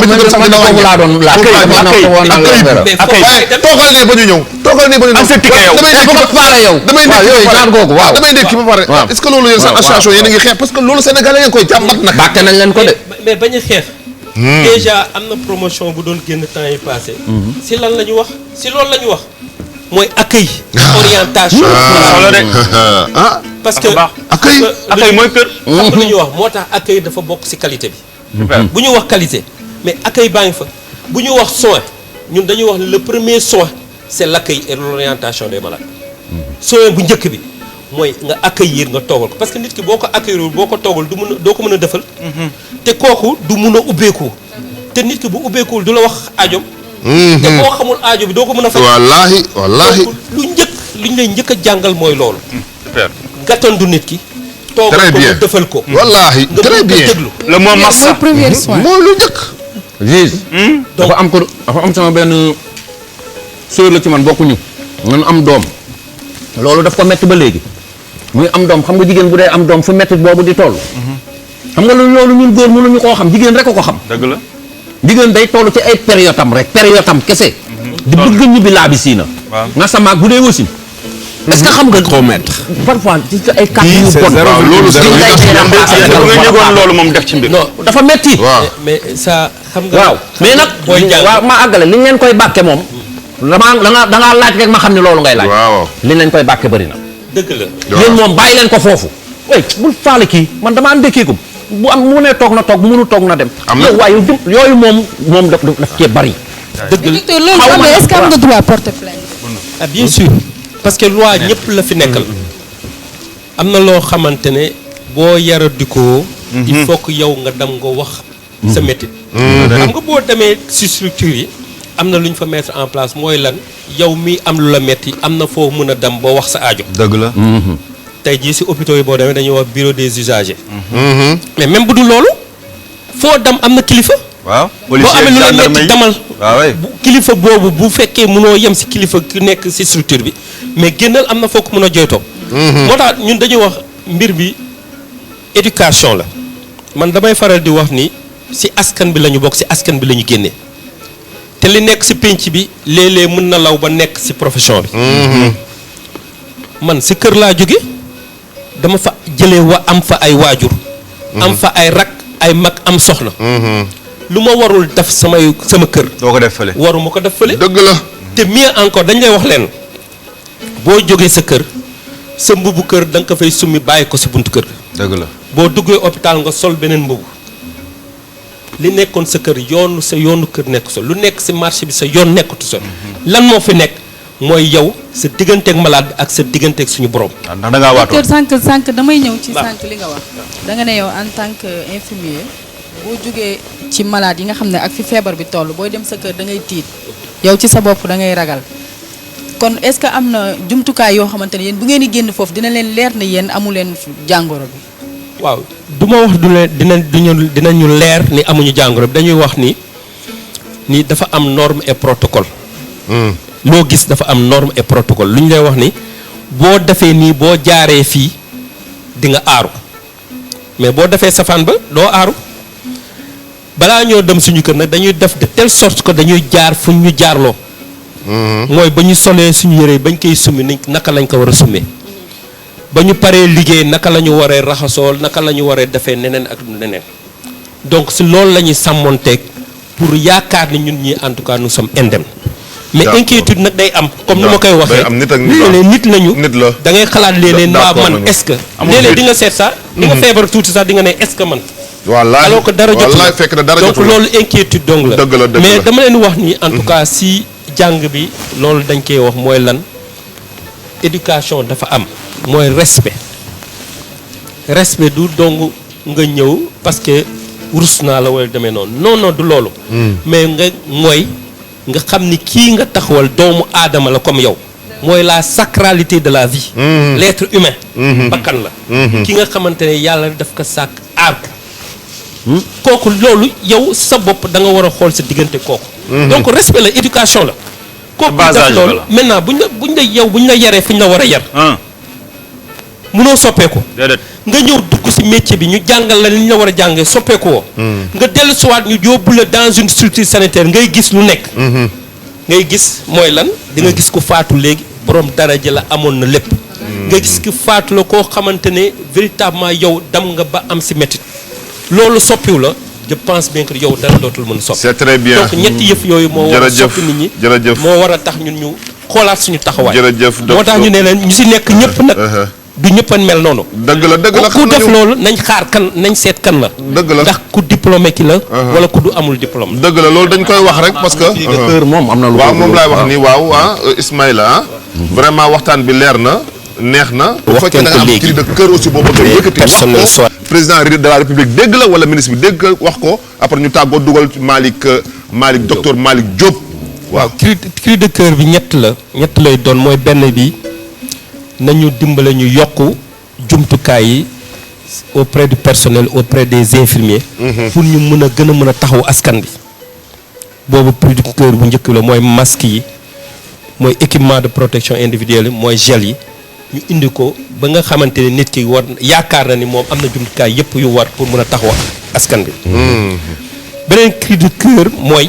toogal ne ba ñu ñëw. toogal ne ba ñu ñëw damay ndekki ba pare. est-ce que loolu yéen seen association yéen a ngi xeex parce que loolu sénégalais ngeen koy jàmbat nag. bàkke nañ leen ko de. mais bañ a xeex. déjà am na promotion bu doon génn temps yi passé. si lan la ñu wax si loolu la ñu wax. mooy accueil. orientation. parce que accueil mooy kër. xam nga lu ñuy wax moo tax accueil dafa bokk ci qualité bi. bu ñu wax qualité mais accueil baa ngi fa. bu ñu wax soin ñun dañuy wax le premier soin c'est l'accueil et l'orientation des malades. soin bu njëkk bi mooy nga accueillir nga toogal ko parce que nit ki boo ko accueillir boo ko toogal du mën a doo ko mën a defal. te kooku du mun a ubbeeku te nit ki bu ubbeekuwul du la wax aajo. te boo xamul aajo bi doo ko mën a faj. wallaahi lu ñu lay njëkk a jàngal mooy loolu. super gàttandu nit ki. toogal ko mu defal ko. wallaahi très bien le mot massa premier soin. mooy lu njëkk. Ziz. dafa am sama benn sœur la ci man bokkuñu. man am doom. loolu daf ko metti ba léegi. muy am doom xam nga jigéen bu dee am doom fu metti boobu di toll. xam nga loolu ñun góor mënuñu koo xam jigéen rek a ko xam. dëgg la. jigéen day toll ci ay période am rek période am kese. di bëgg ñibbi laa bi siina. nga sama bu dee wasin. est-ce que xam nga trop mettre. parfois ci ay kàddu yu bon. loolu moom def ci mbir. non dafa metti. mais ça xam nga. waaw mais nag waaw ma àggale li ñu leen koy bàkke moom. da ngaa laaj rek ma xam ne loolu ngay laaj. waaw li ñu leen koy bàkke bëri na. dëgg la. yéen moom bàyyi leen ko foofu. way bul faale kii man damaa ndekkeeku bu am mu ne toog na toog bu mënu toog na dem. am na waaye yooyu moom daf cee bari. dëgg la docteur loolu am na est-ce que am nga droit porter plainte. ah bien sûr parce que loi ñëpp la fi nekkal. am na loo xamante ne boo yaradikoo. il faut que yow nga dem nga wax. sa métit. xam nga boo demee ci structure yi am na lu ñu fa mettre en place mooy lan yow mi am lu la metti am na foo mën a dem ba wax sa aajo. dëgg la. tey jii ci hôpitaux yi boo demee dañuy wax bureau des usagers. mais même bu dul loolu foo dem am na kilifa. waaw boo amee lu la metti demal. kilifa boobu bu fekkee mënoo yem ci kilifa ki nekk ci structure bi mais génnal am na foo ko mën a jooytoo. moo tax ñun dañuy wax mbir bi éducation la man damay faral di wax ni ci askan bi la ñu bokk ci askan bi la ñu génnee te li nekk ci pénc bi léeg-léeg mën na law ba nekk ci profession bi. man ci kër laa jóge dama fa jëlee am fa ay waajur. am fa ay rak ay mag am soxna. lu ma warul def sama kër. doo ko def fële. waruma ko def fële. dëgg la. te mieux encore dañ lay wax leen boo jógee sa kër sa mbubu kër da nga ko fay summi bàyyi ko ci buntu kër. dëgg la. boo duggee hôpital nga sol beneen mbubu li nekkoon sa kër sa yoonu kër nekk sa lu nekk ci marché bi sa yoon nekkatu sa. lan moo fi nekk mooy yow sa digganteeg malade bi ak sa digganteeg suñu borom. ndax da ngaa waatoo docteur sànq damay ñëw ci sànq li nga wax. da nga ne yow en tant que infirmier boo jógee ci malade yi nga xam ne ak fi feebar bi toll booy dem sa kër da ngay tiit yow ci sa bopp da ngay ragal kon est-ce que am na jumtukaay yoo xamante ne yéen bu ngeen di génn foofu dina leen leer ne yéen amu leen jàngoro bi. waaw du ma wax du leen dinañu leer ni amuñu jàngoro bi dañuy wax ni dafa am norme et protocole. loo gis dafa am norme et protocole lu ñu lay wax ni boo defee nii boo jaaree fii di nga aaru mais boo defee safaan ba doo aaru balaa ñoo dem suñu kër nag dañuy def de telle sorte que dañuy jaar fu ñu jaarloo. mooy ba ñu solee suñu yére bañ koy summi ni naka lañ ko war a summee ba ñu paree liggéey naka la ñu waree raxasoo naka la ñu waree defee neneen ak neneen donc si loolu la ñuy sàmmonteeg pour yaakaar ni ñun ñi en tout cas nous sommes indemnes. mais inquiétude nag day am comme ni ma koy waxee léeg-léeg nit lañu da ngay xalaat léeg-léeg waa man est-ce que léeg-léeg di nga seet sax di nga feebar tuuti sax di nga ne est-ce que man wallaay alors que dara jotul fekk na dara donc jotul loolu inquiétude donc la mais dama leen wax ni en tout cas si jàng bi loolu dañ koy wax mooy lan éducation dafa am mooy respect du dong nga ñëw parce que rus naa la wala demee noonu non du loolu mais nga mooy nga xam ni kii nga taxawal doomu aadama la comme yow mooy la sacralité de la vie l'être humain bakkan la ki nga xamante ne yàlla daf ko sàkk aar ko kooku loolu yow sa bopp da nga war a xool sa diggante kooku donc respect la éducation la kooku def loolu maintenant buñ la yaree fu ñu la war a yar mënoo soppeeku nga ñëw dugg ci métier bi ñu jàngal la li ñu la war a jàngee soppeeku woo nga dellu siwaat ñu yóbbu la dans une structure sanitaire ngay gis lu nekk ngay gis mooy lan di nga gis ku faatu léegi borom daraja la amoon na lépp nga gis ku faatu la koo xamante ne véritablement yow dam nga ba am ci métit loolu soppiwu la je pense bien que yow dara dootul mën soppi c'est très bien donc ñetti yëf yooyu moo war a soppi nit ñi moo war a tax ñun ñu xoolaat suñu taxawaay moo tax ñu ne leen ñu ci nekk ñëpp nag du ñëppan mel noonu. dëgg la ku def loolu nañ xaar kan nañ seet kan la. dëgg la ndax ku diplômé ki la. wala ku du amul diplôme. dëgg la loolu dañ koy wax rek parce que. kër moom am na lu waaw moom laay wax ni waaw Ismaïla vraiment waxtaan bi leer na neex na. wax ngeen ko léegi cri de cœur aussi boo bëgg a yëkkati. personnel soit président de la république dégg la wala ministre bi dégg wax ko après ñu tàggoo dugal Malick docteur Malick Diop. waaw cri de cœur bi ñett lay doon mooy benn bi. nañu dimbale ñu yokk jumtukaay yi auprès du personnel auprès des infirmiers pour ñu mën a taxaw askan bi boobu producteur bu njëkk la mooy masque yi mooy équipement de protection individuelle yi mooy gel yi ñu indi ko ba nga xamante ne nit ki war yaakaar na ni moom am na jumtukaay yëpp yu war pour mën a taxaw askan bi beneen cri de cœur mooy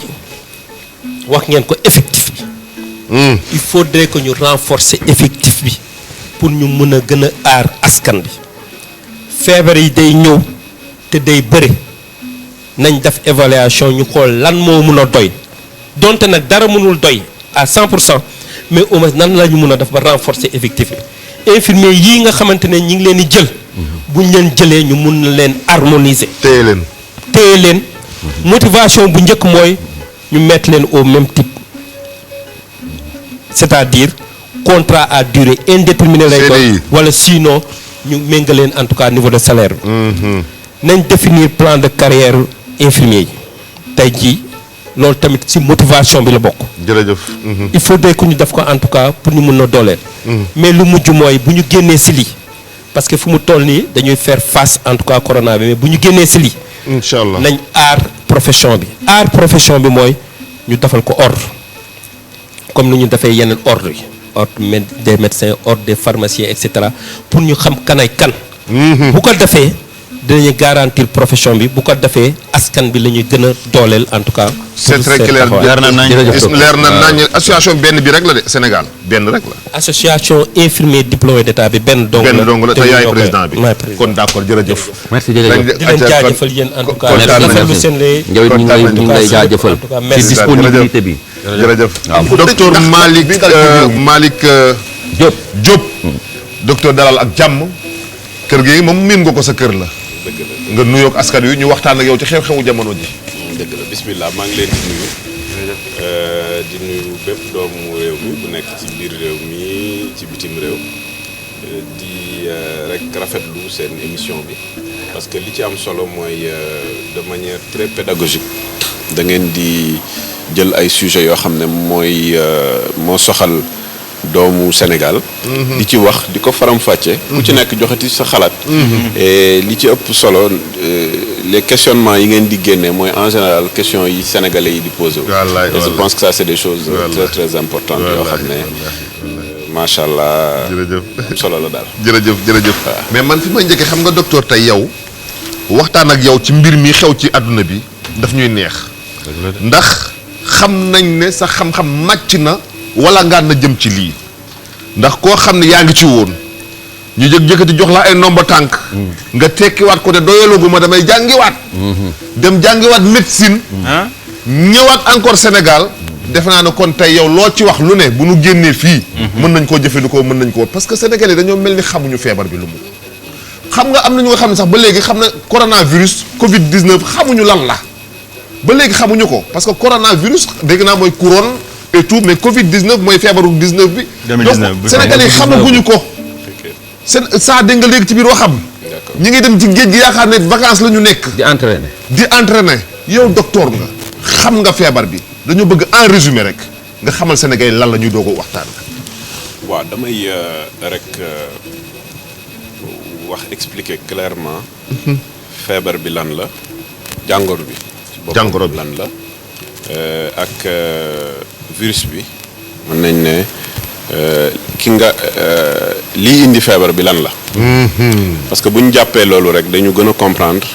wax ngeen ko effectif bi il faudrait que ñu renforcer effectif bi pour ñu mën a gën a aar askan bi feebar yi day ñëw te day bëri nañ def évaluation ñu xool lan moo mën a doy donte nag dara mënul doy à 100% mais au moins nan la ñu mën a def ba renforcer effectif bi infirmier yii nga xamante ne ñi ngi leen di jël buñ leen jëlee ñu mun na leen harmoniser téye leen motivation bu njëkk mooy ñu mettre leen au même type c'est-à-dire contrat à durée indéterminée lay doon wala sinon ñu méngaleen en tout cas niveau de salaire bi nañ définir plan de carrière infirmier yi tey jii loolu tamit ci motivation bi la bokk jërëjëf il faudrait que ñu def ko en tout cas pour ñu mën a dooleel mais lu mujj mooy bu ñu génnee ci lii parce que fu mu toll nii dañuy faire face en tout cas corona bi mais bu ñu génnee ci lii inchallah nañ aar profession bi mooy ñu defal ko ordre comme ni ñu defee yeneen ordre yi ordre des médecins ordre des pharmaciens et cetera pour ñu xam kanay kan bu ko defee dinañu garantir profession bi bu ko defee askan bi la ñuy gën a dooleel en tout cas c'est très clair leer na nañ association benn bi rek la de Sénégal benn rek la association infirmier diplômé d'état bi benn dong la te yaay président bi kon d'accord jërëjëf merci jërëjëf di leen jaajëfal yéen en tout cas rafetlu seen ñu ngi lay jaajëfal ci disponibilité bi jërëjëf docteur Malick Diop docteur dalal ak jàmm kër gi moom miin nga ko sa kër la nga nuyoog askan wi ñu waxtaan ak yow ci xew-xewu jamono ji dëgg la bismillah maa ngi leen di nuyu bépp doomu réew mi bu nekk ci biir réew mi ci bitim réew di rek rafetlu seen émission bi parce que li ci am solo mooy de manière très pédagogique da ngeen di jël ay sujets yoo xam ne mooy moo soxal doomu Sénégal di ci wax di ko faram-fàcce ku ci nekk joxeti sa xalaat et li ci ëpp solo les questionnements yi ngeen di génne mooy en général questions yi sénégalais yi di posé et je pense que ça c'est des choses très très importantes yoo xam ne macha allah jërëjëf solo la daal jërëjëf mais man fi may njëkkee xam nga docteur tey yow waxtaan ak yow ci mbir mi xew ci àdduna bi daf ñuy neex ndax xam nañ ne sa xam-xam màcc na wala ngaan na jëm ci lii ndax koo xam ne yaa ngi ci woon ñu jëkkati jox la ay nomba tànk nga tekkiwaat ko te doyaloogu ma damay jàngiwaat dem jàngiwaat médecine ñëwaat encore Sénégal def naa ne kon tey yow loo ci wax lu ne bu nu génnee fii mën nañ koo jëfandikoo mën nañ ko parce que Sénégalais dañoo mel ni xamuñu feebar bi lu mu xam nga am na ñu nga xam ne sax ba léegi xam na coronavirus Covid 19 xamuñu lan la ba léegi xamuñu ko parce que coronavirus dégg naa mooy couronne et tout mais Covid 19 mooy feebaru 19 bi. 2019 donc Sénégalais yi xamaguñu ko. saa dégg nga léegi ci biir waxam. ñi ngi dem ci géej gi yaakaar ne vacances la ñu nekk. di entraîner yow docteur nga xam nga feebar bi dañoo bëgg en résumé rek nga xamal Sénégalais lan la ñuy doog a waxtaan. waaw damay rek. wax expliquer clairement feebar bi lan la jàngoro bi ci boppam lan la ak virus bi mën nañ ne ki nga lii indi feebar bi lan la parce que bu ñu jàppee loolu rek dañu gën a comprendre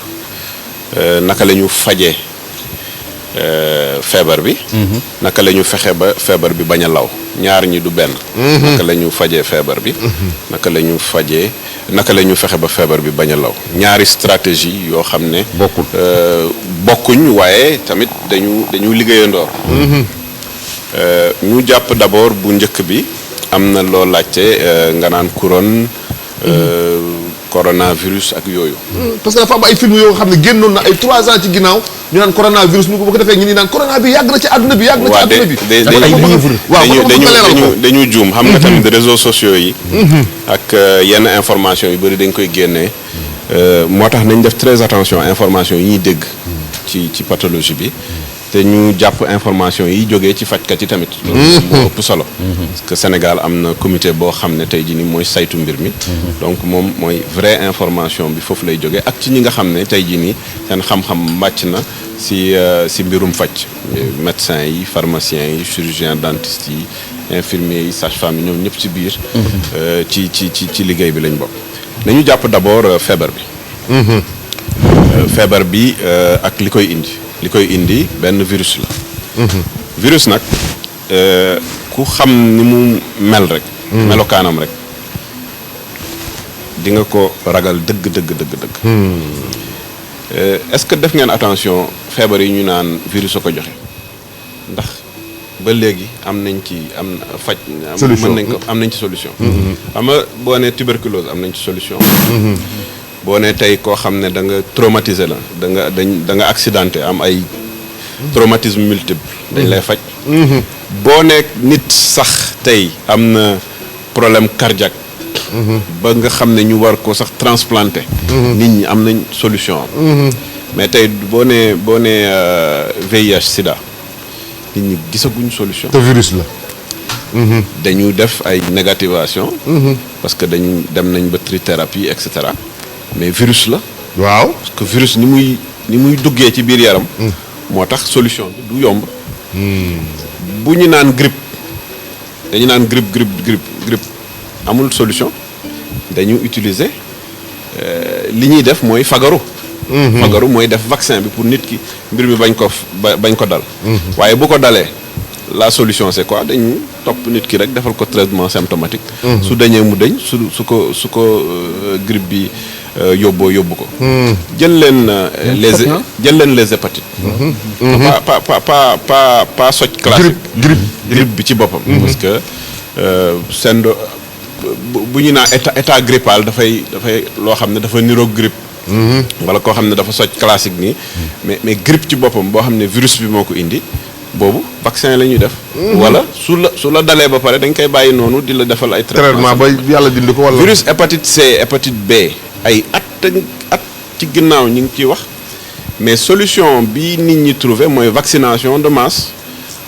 naka la ñu fajee feebar bi naka la ñu fexe ba feebar bi bañ a law ñaar ñi du benn naka la ñu fajee feebar bi naka la ñu fajee naka la ñu fexe ba feebar bi bañ a law ñaari stratégie yoo xam ne bokkuñ waaye tamit dañu liggéeyandoor ñu jàpp d'abord bu njëkk bi am na loo laajte nga naan couronne coronavirus ak yooyu. parce que dafa am ay film yoo xam ne génnoon na ay 3 ans ci ginnaaw ñu naan coronavirus ñu ko ko defee ñu ni naan corona bi yàgg na ci àdduna bi. yàgg na ci àdduna bi dañu juum xam nga tamit réseaux sociaux yi. ak yenn information yu bëri dañ koy génnee. moo tax nañ def très attention information yi ñuy dégg. ci pathologie bi. te ñu jàpp information yi jógee ci fajkat yi tamit. loolu moo ëpp solo. parce que Sénégal am na comité boo xam ne tey jii nii mooy saytu mbir mi. donc moom mooy vraie information bi foofu lay jógee ak ci ñi nga xam ne tey jii nii seen xam-xam màcc na si mbirum faj. médecins yi pharmaciens yi chirurgiens dentistes yi infirmiers yi sages-femmes yi ñoom ñëpp ci biir. ci liggéey bi lañ bokk. nañu jàpp d'abord feebar bi. feebar bi ak li koy indi. li koy indi benn virus la. virus nag ku xam ni mu mel rek. melokaanam rek di nga ko ragal dëgg. est-ce que def ngeen attention feebar yi ñu naan virus a ko joxe ndax ba léegi am nañ ci faj. mën nañ ko am nañ ci solution. xam nga boo nee tuberculose am nañ ci solution. boo ne tey koo xam ne da nga traumatisé la da nga accidenté am ay traumatisme multiple dañ lay faj. boo nekk nit sax tey am na problème cardiaque. ba nga xam ne ñu war ko sax transplanté. nit ñi am nañ solution am. mais tey boo nee VIH sida nit ñi gisaguñ solution. te virus la. dañu def ay négativation. parce que dañu dem nañ ba trithérapie et cetera. mais virus la. waaw parce que virus ni muy duggee ci biir yaram. moo tax solution bi du yomb. bu ñu naan grippe dañu naan grippe amul solution dañu utiliser li ñuy def mooy fagaru. fagaru mooy def vaccin bi pour nit ki mbir mi bañ ko dal. waaye bu ko dalee la solution c'est quoi dañu topp nit ki rek defal ko traitement symptomatique. su dañee mu dañ su ko grippe bi. yóbbu ko. jël leen les hépatites. pas soj classique. grippe bi ci boppam. parce que bu ñu naa état grippal dafay loo xam ne dafa niroog grippe. wala koo xam ne dafa soj classique nii. mais grippe ci boppam boo xam ne virus bi moo ko indi boobu vaccin la ñuy def. wala su la dalee ba pare dañ koy bàyyi noonu di la defal ay. traitement ba yàlla dindi ko wala. virus hépatite C hépatite B. ay at ci ginnaaw ñu ngi ciy wax mais solution bi nit ñi trouvé mooy vaccination de masse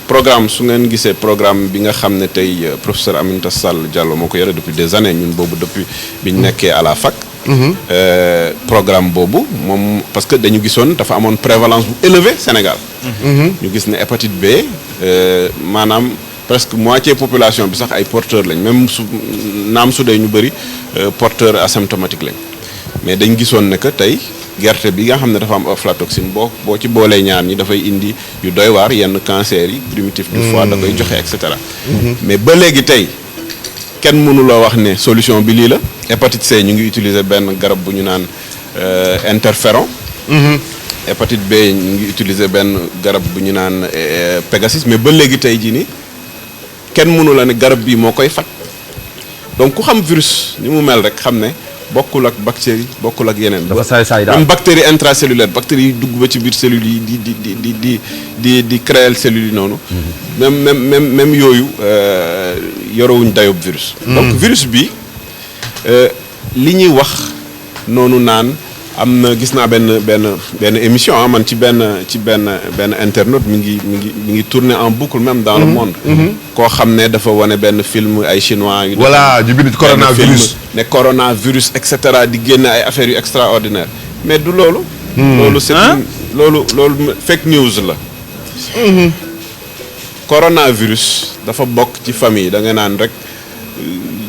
programme su ngeen gisee programme bi nga xam ne tey professeur Aminata Sall Diallo moo ko yore depuis des années ñun boobu depuis bi ñu nekkee à la fac. programme boobu moom parce que dañu gisoon dafa amoon prévalence bu élevée Sénégal. ñu gis ne hépatite B maanaam presque moitié population bi sax ay porteurs lañ même su dee ñu bëri porteurs asymptomatiques lañ. mais dañ gisoon ne que tey gerte bi nga xam ne dafa am aflatoxine boo ci boolee ñaar ñi dafay indi yu doy waar yenn cancer yi primitif du foie da koy joxe et cetera. mais ba léegi tey kenn mënuloo wax ne solution bi lii la. hépatite C ñu ngi utiliser benn garab bu ñu naan interféron. hépatite B ñu ngi utiliser benn garab bu ñu naan Pegasus mais ba léegi tey jii nii kenn mënu la ne garab bii moo koy faj donc ku xam virus ni mu mel rek xam ne bokkul ak bactérie bokkul ak yeneen. dafa saay daal même bactérie intracellulaire bactérie yi dugg ba ci biir cellules yi di créer cellules yi noonu. même yooyu yorewuñ dayob virus. donc virus bi li ñuy wax noonu naan. am na gis naa benn émission man ci benn internaute mi ngi tourner en boucle même dans le monde. koo xam ne dafa wane benn film ay chinois. yu voilà ju bind coronavirus ne coronavirus et cetera di génne ay affaires yu extraordinaire mais du loolu. loolu c'est loolu fake news la. coronavirus dafa bokk ci famille da nga naan rek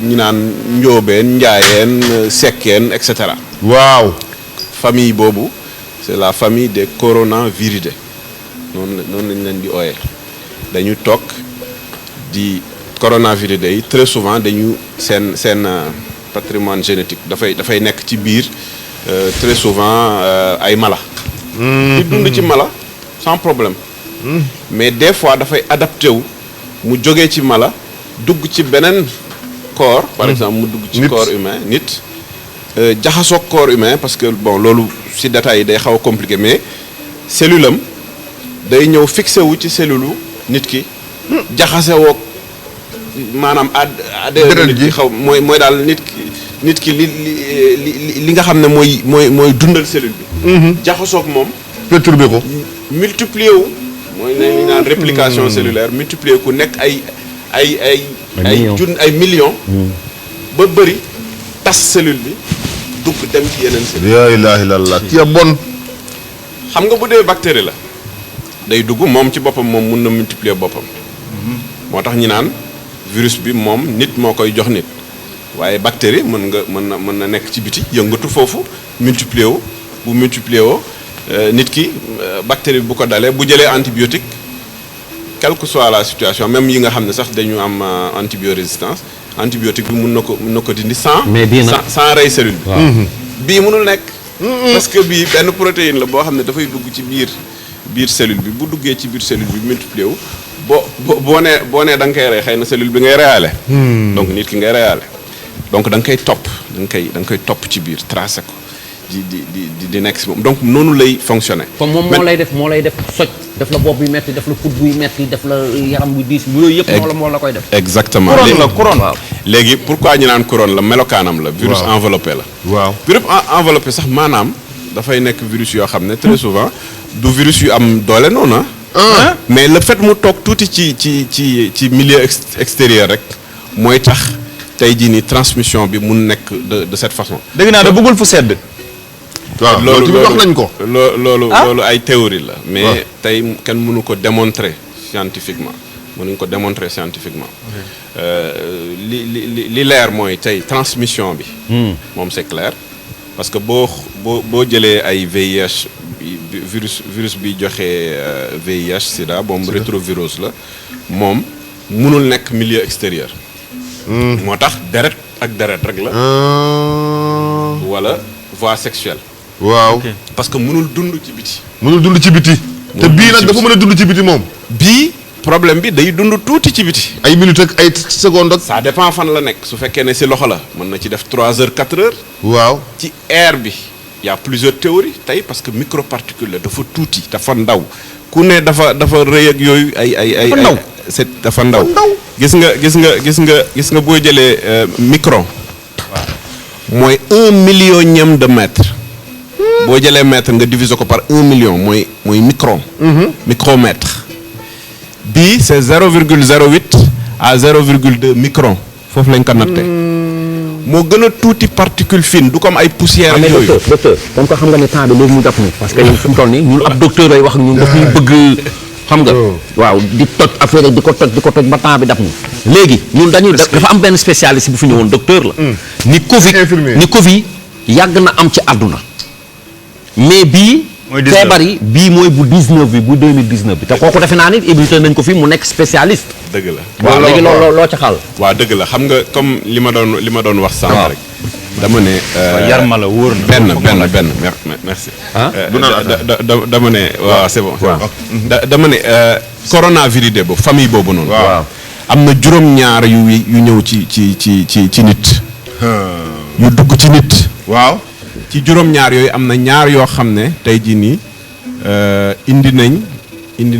ñu naan njóobeen njaayeen sekkeen et cetera. waaw. famille boobu c'est la famille des coronaviridae noonu lañ leen di ooyee dañu toog di coronaviridae yi très souvent dañu seen patrimoine génétique dafay nekk ci biir très souvent ay mala di dund ci mala sans problème mais des fois dafay adapté wu mu jógee ci mala dugg ci beneen corps par exemple mu dugg ci corps humain nit jaxasoo corps humain parce que bon loolu ci détails yi day xaw a compliqué mais cellule am day ñëw fixé wu ci cellule nit ki jaxase woo maanaam ADN nit ki xaw mooy daal nit ki li nga xam ne mooy dundal cellule bi jaxasoo ak moom perturbé ko multiplier wu mooy ne li naan réplication cellulaire multiplier ku nekk ay millions ba bëri tas cellule bi dugg dem ci yeneen cellule yaa ilaaha illallaah ci bon xam nga bu dee bactérie la day dugg moom ci boppam moom mun na multiplier boppam moo tax ñi naan virus bi moom nit moo koy jox nit waaye bactérie mën na nekk ci biti yëngatu foofu multiplier wu bu multiplier woo nit ki bactérie bi bu ko dalee bu jëlee antibiotique quelle que soit la situation même yi nga xam ne sax dañu am antibiorésistance antibiotique bi mun na ko dindi sans rey cellule bi bii mënul nekk parce que bii benn protéine la boo xam ne dafay dugg ci biir cellule bi bu duggee ci biir cellule bi multiplier wu boo nee da nga koy rey xëy na cellule bi ngay reyaale donc nit ki ngay reyaale donc da nga koy topp da nga koy topp ci biir tracé ko di nekk si moom donc noonu lay fonctionner. comme moom moo lay def soj def la bopp buy metti def la put buy metti def la yaram bu diis bu yooyu yëpp moo la koy def. exactement couronne la léegi pourquoi ñu naan couronne la melokaanam la. virus enveloppé la. waaw virus enveloppé sax maanaam dafay nekk virus yoo xam ne très souvent du virus yu am doole noonu mais le fait mu toog tuuti ci milieu extérieur rek mooy tax tey jii nii transmission bi mun nekk de cette façon. dégg naa da bëggul fu sedd. waaw loolu wax nañ ko. loolu ay théorie la. mais tey kenn mënu ko démontrer scientifiquement mënuñ ko démontrer scientifiquement. li leer mooy tey transmission bi. moom c'est clair parce que boo jëlee ay VIH virus bi joxe VIH sida boobu rétrovirus la moom mënul nekk milieu extérieur. moo tax deret ak deret rek la. wala voie sexuelle. waaw parce que mënul dund ci biti. mënul dund ci biti. te bii nag dafa mën a dund ci biti moom. bii problème bi day dund tuuti ci biti. ay minutes ak ay secondes ak. ça dépend fan la nekk su fekkee ne si loxo la mën na ci def 3 heures 4 heures. waaw ci air bi y a plusieurs théories tey parce que microparticule la dafa tuuti dafa ndaw ku ne dafa rëy ak yooyu ay. dafa ndaw gis nga boo jëlee micron. mooy 1 millionième de mètre. boo jëlee mètre nga diviser ko par 1 million mooy micron. micromètre. bii c'est 0,08 à 0,2 micron foofu lañ ko nattee. moo gën a tuuti particule fine du comme ay poussière ak yooyu. docteur comme que xam nga ne temps bi léegi mu jàpp ni parce que fi mu toll nii ñun ab docteur lay wax ak ñun daf ñuy bëgg. xam nga waaw di toj affaire di ko toj ba temps bi daf ni léegi ñun dafa am benn spécialiste bu fi ñëwoon docteur la. ni Covid yàgg na am ci àdduna mais bii feebar yi bii mooy bu 19 bi bu 2019 bi te kooku defe naa ni invité nañ ko fi mu nekk spécialiste. dëgg la waaw léegi loo ca xal. waaw dëgg la xam nga comme li ma doon wax sànq rek. dama ne. yar ma la wóor na. benn merci. dama ne waaw c'est bon. dama ne coronavirus boobu famille boobu noonu. waaw am na juróom-ñaar yu ñëw ci nit. yu dugg ci nit. waaw. ci juróom-ñaar yooyu am na ñaar yoo xam ne tey jii nii indi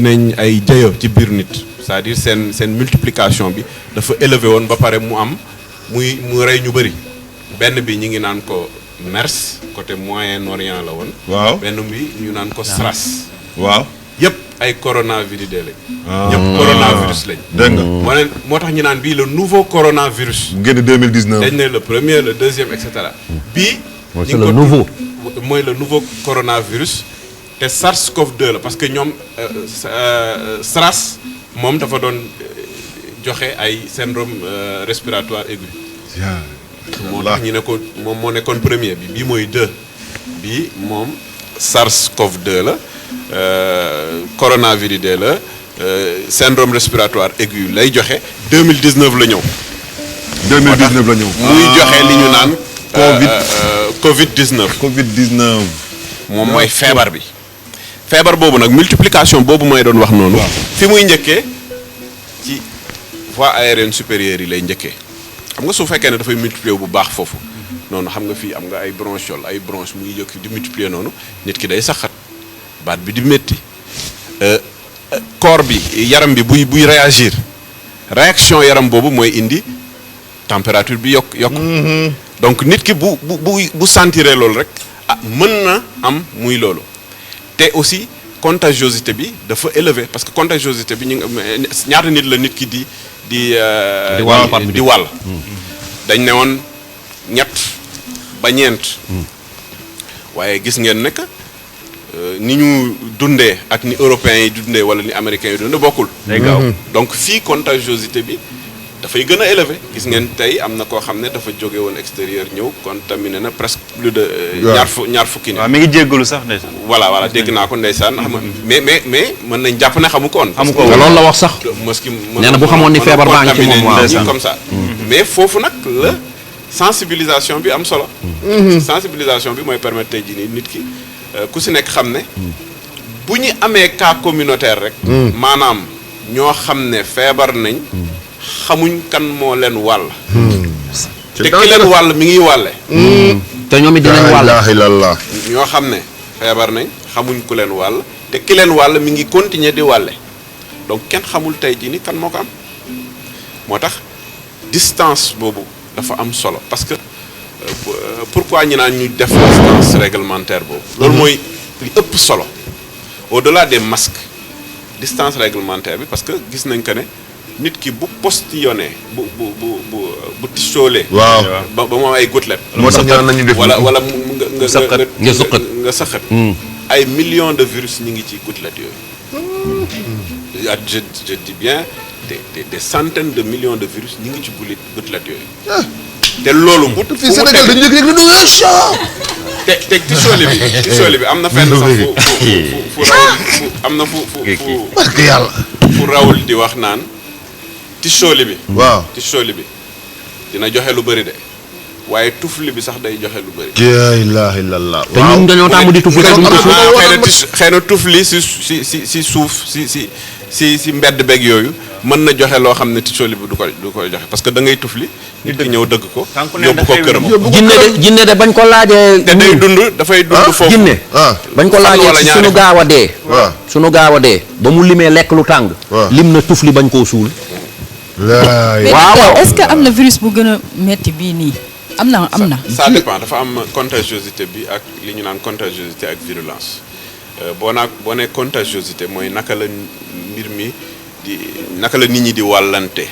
nañ ay jëyo ci biir nit c'est-à-dire seen multiplication bi dafa élevé woon ba pare mu rey ñu bëri benn bi ñu ngi naan ko MERS côté Moyen-Orient la woon. waaw benn bi ñu naan ko SRAS. waaw yëpp ay coronavirus lañ. ñëpp coronavirus lañ. dégg nga moo tax ñu naan bii le nouveau coronavirus. bu génn 2019. dañ ne le premier le deuxième et cetera bii. c'est le nouveau. mooy le nouveau coronavirus te SARS-CoV-2 la parce que ñoom SRAS moom dafa doon joxe ay syndrome respiratoire aigu. moo tax ñu ne ko moom moo nekkoon premier bi bii mooy 2 bii moom SARS-CoV-2 la coronavirus la syndrome respiratoire aigu lay joxe 2019 la ñëw. 2019 la ñëw. muy joxe li ñu naan. Covid-19. Covid-19. moom mooy feebar bi. feebar boobu nag multiplication boobu may doon wax noonu. fi muy njëkkee ci voies aériennes supérieures yi lay njëkkee. xam nga su fekkee ne dafay multiplier bu baax foofu noonu xam nga fii am nga ay bronchiole ay bronche muy yëkk di multiplier noonu nit ki day saxat baat bi di métti corps bi yaram bi buy réagir réaction yaram boobu mooy indi température bi yokk. donc nit ki bu sentiree loolu rek mën na am muy loolu te aussi contagiosité bi dafa élevé parce que contagiosité bi ñaata nit la nit ki di wàll dañ ne woon ñett ba ñeent waaye gis ngeen ne que ni ñu dundee ak ni européens yi dundee wala ni américains yi dundee bokkul. day gaaw donc fii contagiosité bi dafay gën a élevé gis ngeen tey am na koo xam ne dafa jóge woon extérieur ñëw contaminé na presque plus de. ñaar fukki nit. waaw mi ngi jéggalu sax ndeysaan. voilà dégg naa ko ndeysaan xam nga mais mën nañ jàpp ne xamu ko woon. xamu ko woon loolu la wax sax. nee na bu xamoon ni feebar baa ngi ci moom waaw comme ça. mais foofu nag la sensibilisation bi am solo. sensibilisation bi mooy permettre tey jii nii nit ki ku si nekk xam ne bu ñu amee cas communautaire rek. maanaam ñoo xam ne feebar nañ. xamuñ kan moo leen wàll. te ki leen wàll mi ngi wàlle. te ñoom it dinañ wàll. ñoo xam ne feebar nañ xamuñ ku leen wàll te ki leen wàll mi ngi continuer di wàlle donc kenn xamul tey jii ni kan moo ko am moo tax distance boobu dafa am solo parce que pourquoi ñu naan ñu def distance réglementaire boobu. loolu mooy li ëpp solo au-delà des masques distance réglementaire bi parce que gis nañ que ne. nit ki bu postillonné bu tisoolee. waaw ba mu am ay gouttelettes. moo tax ñu nañu def wala nga sëqat ay millions de virus ñu ngi ci gouttelettes yooyu. je dis bien des centaines de millions de virus ñu ngi ci gouttelettes yooyu. te loolu. fii Sénégal dañu yëg lu dul te tisooli bi am na fenn sax fu am na fu parce que yàlla. fu rawul di wax naan. tisooli bi. waaw tisooli bi dina joxe lu bëri de waaye tufli bi sax day joxe lu bëri. la ilaha illallah. te ñun dañoo tàmm di tufli xëy na tufli si suuf si mbedd beeg yooyu mën na joxe loo xam ne tisooli bi du koy joxe parce que da ngay tufli nit ki ñëw dëgg ko. yóbbu ko këram. jinne de bañ ko laajee. te day dafay dund foofu. jinne bañ ko laajee ci sunu gaaw a dee. waaw sunu gaaw a dee. ba mu limee lekk lu tàng. lim na tufli bañ koo suul. waaw est-ce que am na virus bu gën a metti bii nii am na. ça dépend dafa am contagiosité bi ak li ñu naan contagiosité ak virulence boo nee contagiosité mooy naka la mbir mi naka la nit ñi di wàllante.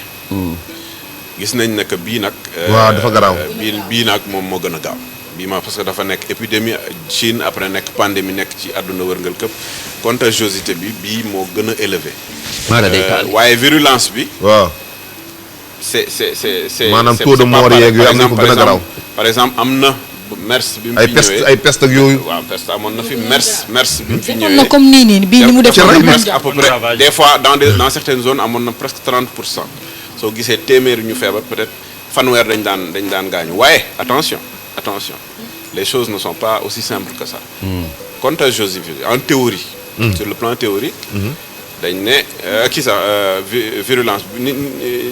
gis nañ ne que bii nag. waaw dafa garaaw bii nag moom moo gën a gaaw bii ma parce que dafa nekk épidémie Chine après nekk pandémie nekk ci àdduna wërngal këpp contagiosité bi bii moo gën a élevé. waaye virulence bi. waaw. c'est maanaam taux de mort yeeg yooyu am na ko gën a garaaw. par exemple am na MERS bi mu ay fi peste ñëwee ay peste ak yooyu. waaw peste amoon na fi MERS bi mu fi defoon ñëwee. na comme nii bii ni mu def. presque à peu près des fois dans certaines zones amoon na presque 30%. soo gisee téeméeri ñu feebar peut-être fanweer dañ daan gaañu waaye attention les choses ne sont pas aussi simples que ça. Contagiosité en théorie. Sur le plan théorique. dañ ne virulence bi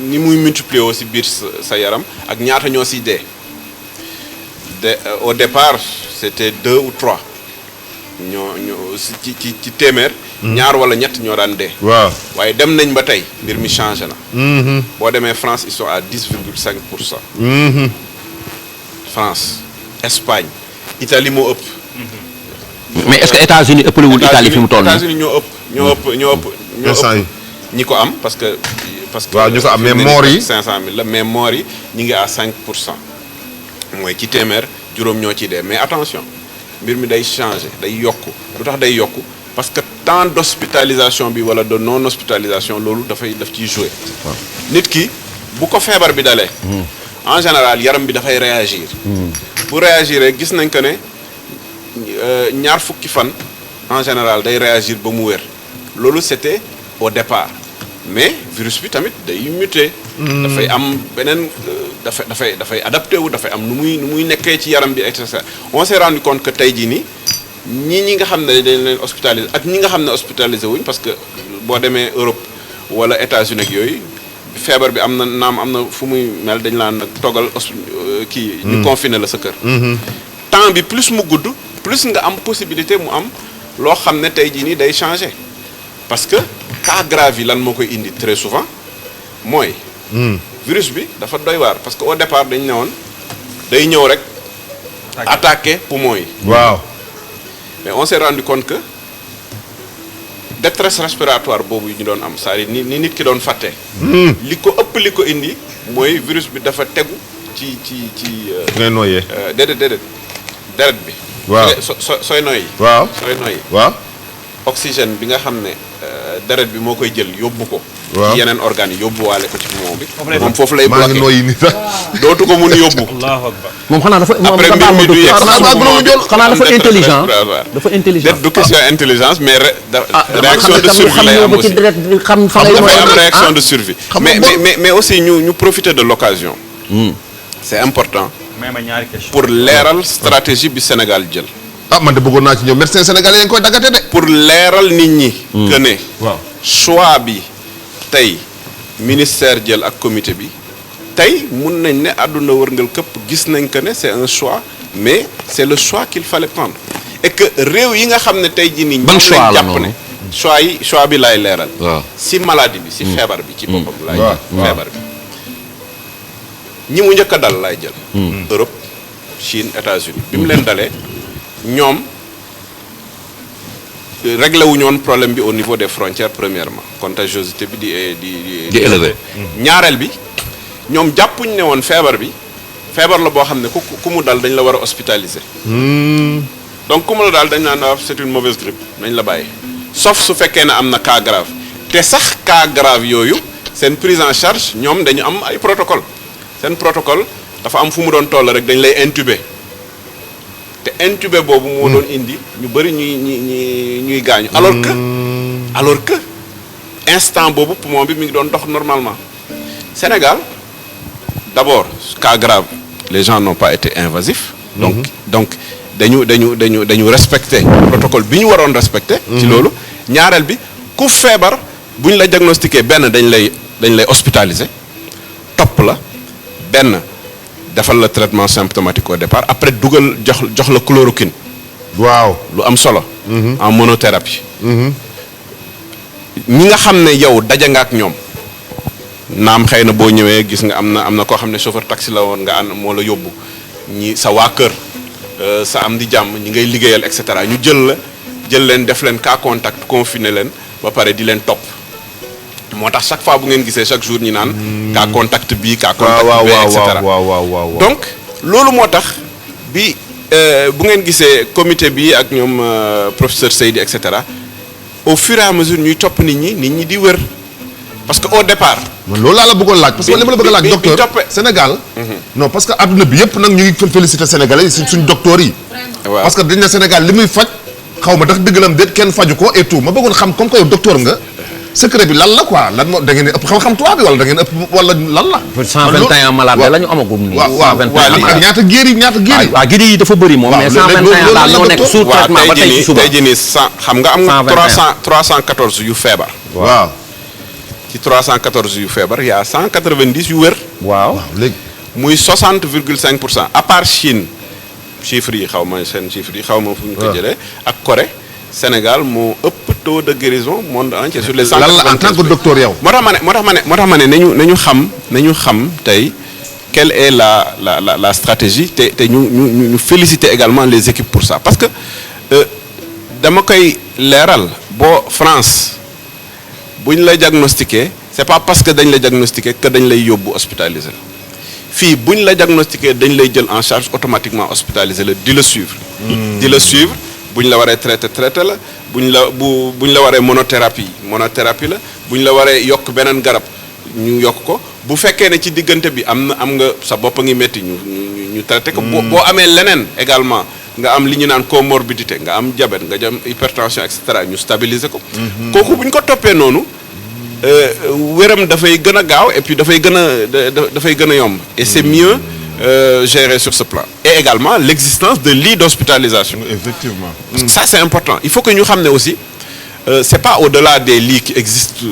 ni muy multiplier aussi biir sa yaram ak ñaata ñoo siy dee. Au départ c'était 2 ou 3 ñoo ci téeméer. ñaar wala ñett ñoo daan dee. waaw waaye dem nañ ba tey mbir mi changé na. boo demee France ils sont à 10,5%. France Espagne Italie moo ëpp. mais est-ce que États-Unis ëppalewul Italie fi mu toll nii. États-Unis ñoo ëpp ñi ko am parce que. waaw ñu ko am mais moor yi 500 000 la mais moor yi ñu ngi à 5%. mooy ci téeméer juróom ñoo ciy dee mais attention mbir mi day changer day yokku lu tax day yokku parce que temps d'hospitalisation bi wala de non hospitalisation loolu daf ciy jouer. nit ki bu ko feebar bi dalee. en général yaram bi dafay réagir. bu réagir rek gis nañ que ne ñaar fukki fan en général day réagir ba mu wér loolu c'était au départ mais virus bi tamit day muter. dafay am beneen dafay adapté wu dafay am nu muy nekkee ci yaram bi et cetera. On s'est rendu compte que tey jii nii ñi nga xam ne dañ leen hospitalisé ak ñi nga xam ne hospitalisé wuñ parce que boo demee Europe wala États-Unis ak yooyu feebar bi am na fu muy mel dañ laan nag toggal kii. ñu confiné la sa kër. temps bi plus mu gudd plus nga am possibilité mu am loo xam ne tey jii nii day changer parce que cas grave yi lan moo koy indi très souvent mooy. virus bi dafa doy waar parce que au départ dañ ne woon day ñëw rek attaquer poumon yi. waaw. mais on s'est rendu compte que détresse respiratoire boobu ñu doon am c'est-à-dire ni nit ki doon fàtte. li ko indi mooy virus bi dafa tegu ci. ngay noyyee. déedéet deret bi. waaw sooy noyyi. waaw sooy noyyi. waaw. oxygène bi nga xam ne deret bi moo koy jël yóbbu ko. waaw ci yeneen organes yi yóbbuwaale ko ci poumon bi. moom foofu lay maa ngi bloqué noyyi nii sax. dootu ko mun yóbbu. Allahu akbar. moom xanaa dafa après mbir mi du yegg xanaa dafa intelligent. dafa intelligent. du question intelligence mais réaction de survie lay am aussi xam fa dafay am réaction de survie. mais aussi ñu profiter de l'occasion. c'est important. pour leeral stratégie bi Sénégal jël. ah man de bëggoon naa ci ñoom médecin sénégalais yi ngi koy daggate de. pour leeral nit ñi. que ne waaw choix bi tey ministère jël ak comité bi tey mun nañ ne àdduna wërngal këpp gis nañ que ne c'est un choix mais c'est le choix qu'il fallait prendre et que réew yi nga xam ne tey jii nii. ban choix la jàpp ne choix bi laay leeral. waaw si maladie bi si feebar bi. ci boppam laay waaw jël feebar bi. ñi mu njëkk a dal laay jël. Europe Chine États-Unis bi mu leen dalee ñoom réglé wuñu woon problème bi au niveau des frontières premièrement contagiosité bi di élevé. ñaareel bi ñoom jàppuñ ne woon feebar la boo xam ne ku mu dal dañ la war a hospitaliser. donc ku mu la daal dañ naan c'est une mauvaise grippe nañ la bàyyi sauf su fekkee ne am na cas grave te sax cas grave yooyu seen prise en charge ñoom dañu am ay protocole seen protocole dafa am fu mu doon toll rek dañ lay intuber te intuber boobu moo doon indi ñu bëri ñuy gaañu alors que instant boobu poumon bi mi ngi doon dox normalement Sénégal d'abord cas grave les gens n'ont pas été invasifs donc dañu respecter protocole bi ñu waroon respecter ci loolu ñaareel bi ku feebar bu ñu la diagnostiqué benn dañ lay hospitaliser topp la benn defal la traitement symptomatique au départ après dugal jox la chloroquine. waaw lu am solo. en monothérapie. ñi nga xam ne yow daja nga ak ñoom naam xëy na boo ñëwee gis nga am na koo xam ne chauffeur taxi la woon nga ànd moo la yóbbu ñi sa waa kër sa am di jàmm ñi ngay liggéeyal et cetera ñu jël leen def leen cas contact confiné leen ba pare di leen topp. moo tax chaque fois bu ngeen gisee chaque jour ñi naan cas contact bi cas contact bi et cetera donc loolu moo tax bi bu ngeen gisee comité bi ak ñoom professeur Seydi et cetera au fur et à mesure ñuy topp nit ñi di wër parce que au départ. man loolu laa la bëggoon laaj parce que li ma la bëgg a laaj docteur Sénégal non parce que adduna bi yëpp nag ñu ngi féliciter sénégalais yi suñ docteur yi. waaw parce que dañ ne Sénégal li muy faj xaw ma ndax dëgg la am déet kenn faju ko et tout ma bëggoon xam comme que yow docteur nga secret bi lan la quoi lan moo da ngeen ëpp xam-xam tubaab bi wala da ngeen ëpp wala lan la. 121 malades la ñu amagum nii. waaw 121 malades ñaata géer yi waaw géer yi dafa bëri moom. mais 121 daal ñoo nekk sous traitement ba tey ci suba. tey jii nii xam nga am nga 314 yu feebar. waaw. ci 314 yu feebar y' a 190 yu wér. waaw léegi. muy 60,5% à part Chine chiffres yi xaw ma seen chiffres yi xaw ma fu ñu ko jëlee ak Corée Sénégal moo ëpp taux de guérison monde entier sur les 190. lan la en tant que docteur yow. moo tax ma ne nañu xam tey quelle est la stratégie te ñu féliciter également les équipes pour ça parce que dama koy leeral boo France bu ñu la diagnostiqué c'est pas parce que dañ la diagnostiqué que dañ lay yóbbu hospitalisé la fii bu ñu la diagnostiqué dañ lay jël en charge automatiquement hospitalisé la di la suivre. di la suivre bu ñu la waree traité la bu ñu la waree monothérapie la bu ñu la waree yokk beneen garab ñu yokk ko bu fekkee ne ci diggante bi am nga sa bopp ngi métti ñu traité ko. boo amee leneen également nga am li ñu naan comorbidité nga am diabète nga am hypertension et cetera ñu stabiliser ko. kooku bu ñu ko toppee noonu. wéram dafay gën a gaaw et puis dafay gën a yomb et c'est mieux gérer sur ce plan et également l'existence de lits d'hospitalisation. Effectivement. Ça c'est important il faut que ñu xam ne aussi c'est pas au-delà des lits qui existent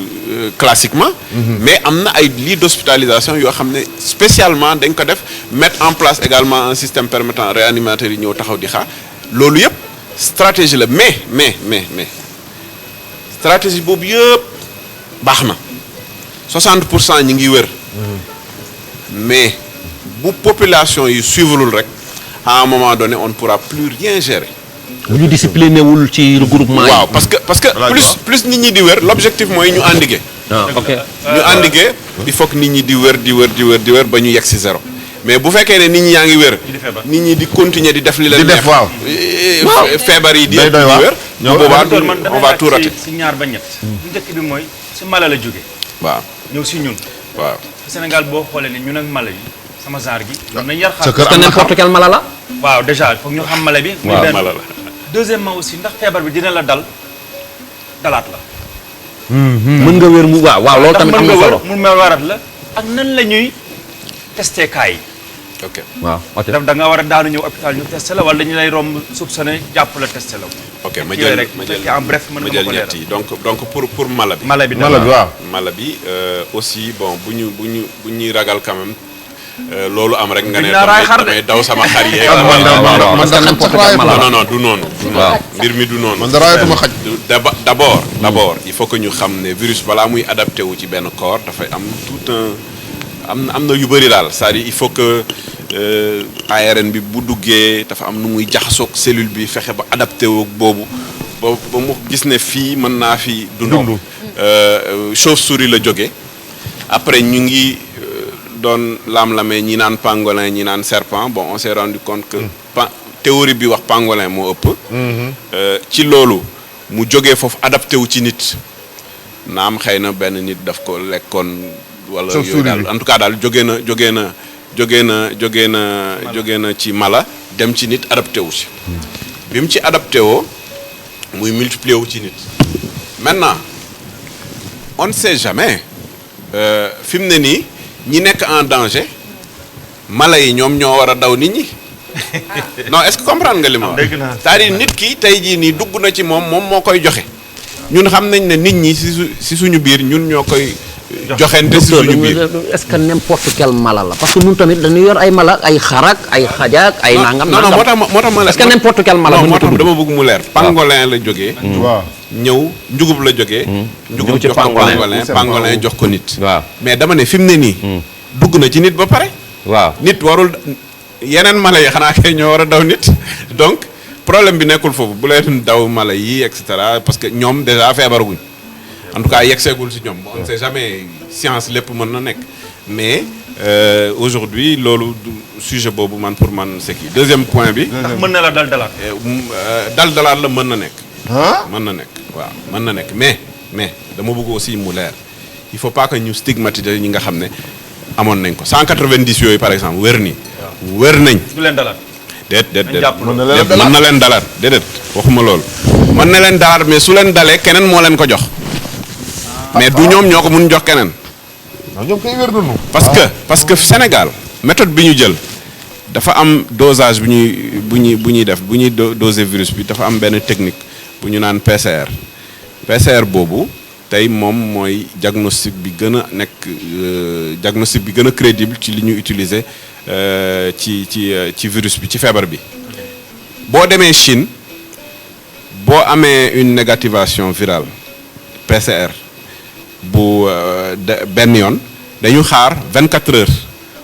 classiquement. Mais am na ay lits d'hospitalisation yoo xam ne spécialement dañ ko def mettre en place également un système permettant réanimateurs yi ñëw taxaw di xaar loolu yëpp stratégie la mais stratégie boobu yëpp. baax na 60% ñi ngi wér mais bu population yi suivrul rek à un moment donné on ne pourra plus rien gérer. bu ñu discipliné wul ci regroupement yi. waaw parce que plus nit ñi di wér l'objectif mooy ñu endiguer. ok ñu endiguer il faut que nit ñi di wér ba ñu yegg si zéro mais bu fekkee ne nit ñi yaa ngi wér. nit ñi di continuer di def li leen def waaw. feebar yi di wér. ñoo boobaa on va tout rater. si ñaar ba ñett. bu njëkk bi mooy si mala la jóge waaw ñëw si ñun. waaw Sénégal boo xoolee ne ñun ak mala yi sama genre gi. ñoom nañ yar sa xar. kër am na n'importe quel mala la. waaw déjà foog ñu xam mala bi. muy waaw benn mala la. deuxièmement aussi ndax feebar bi dina la dalaat la. mën nga wér mu waaw loolu tamit am na solo. mun nga warat la ak nan la ñuy testé cas yi. ok waaw ok daf da nga war a daanu ñëw hôpital ñu testé la wala dañu lay romb soupçonné jàpp la testé la. ok ma jël en bref mën nga ko ñett yi donc pour mala bi. mala bi waaw. mala bi aussi bon bu ñuy ragal quand même loolu am rek nga ne damay daw sama xar yi. non du noonu. mbir mi du noonu. man dara ayatuma xaj. d'abord il faut que ñu xam ne virus balaa muy adapté wu ci benn corps dafay am tout un am na yu bëri daal c'est-à-dire il faut que ARN bi bu duggee dafa am nu muy jaxasoog cellule bi fexe ba adapté wu boobu ba mu gis ne fii mën naa fi dund. chauve-souris la jóge après ñu ngi doon lam-lamee ñi naan pangolin ñi naan serpent bon on s'est rendu compte que théorie bi wax pangolin moo ëpp. ci loolu mu jógee foofu adapté wu ci nit naam xëy na benn nit daf ko lekkoon. wala yooyu daal en tout cas daal jógee na ci mala dem ci nit adapté wu si. bi mu ci adapté woo muy multiplier wu ci nit. maintenant on ne sait jamais fi mu ne nii ñi nekk en danger mala yi ñoom ñoo war a daw nit ñi non est-ce que comprendre nga li ma wax. c'est-à-dire nit ki tey jii nii dugg na ci moom moo koy joxe ñun xam nañ ne nit ñi si suñu biir ñun ñoo koy. joxente si suñu biir est-ce que n'importe quel mala la parce que ñun tamit dañuy yor ay mala ay xarak ay xajaak ay nangam. non moo tax ma est-ce que n'importe quel mala. moo tax dama bëgg mu leer. pangolin la jógee. waaw ñëw njugub la jógee. njugub ci jox ko pangolin jox ko nit. waaw mais dama ne fi mu ne nii. dugg na ci nit ba pare. waaw nit warul yeneen mala yi xanaa kay ñoo war a daw nit donc problème bi nekkul foofu bu leen daw mala yi et cetera parce que ñoom déjà feebaraguñ. en tout cas yegseegul si ñoom on ne sait jamais science lépp mën na nekk mais aujourd'hui loolu sujet boobu pour man c'est kii deuxième point bi. ndax mën na la dalaat. dalaat la mën na nekk. mën na nekk waaw mën na nekk mais dama bëgg aussi mu leer il faut pas que ñu stigmatiser ñi nga xam ne amoon nañ ko 190 yooyu par exemple wér nii wér nañ. du leen dalaat. déet mën na leen dalaat déedéet waxuma loolu. mën na leen dalaat mais su leen dalee keneen moo leen ko jox. mais du ñoom ñoo ko mun jox keneen. ñoom kay wér nañu. parce que Sénégal méthode bi ñu jël dafa am dosage bu ñuy def bu ñuy doser virus bi dafa am benn technique bu ñu naan PCR boobu tey moom mooy diagnostic bi gën a nekk diagnostic bi gën a crédible ci li ñu utiliser ci virus bi ci feebar bi. boo demee Chine boo amee une négativation virale PCR bu benn yoon dañu xaar 24 heures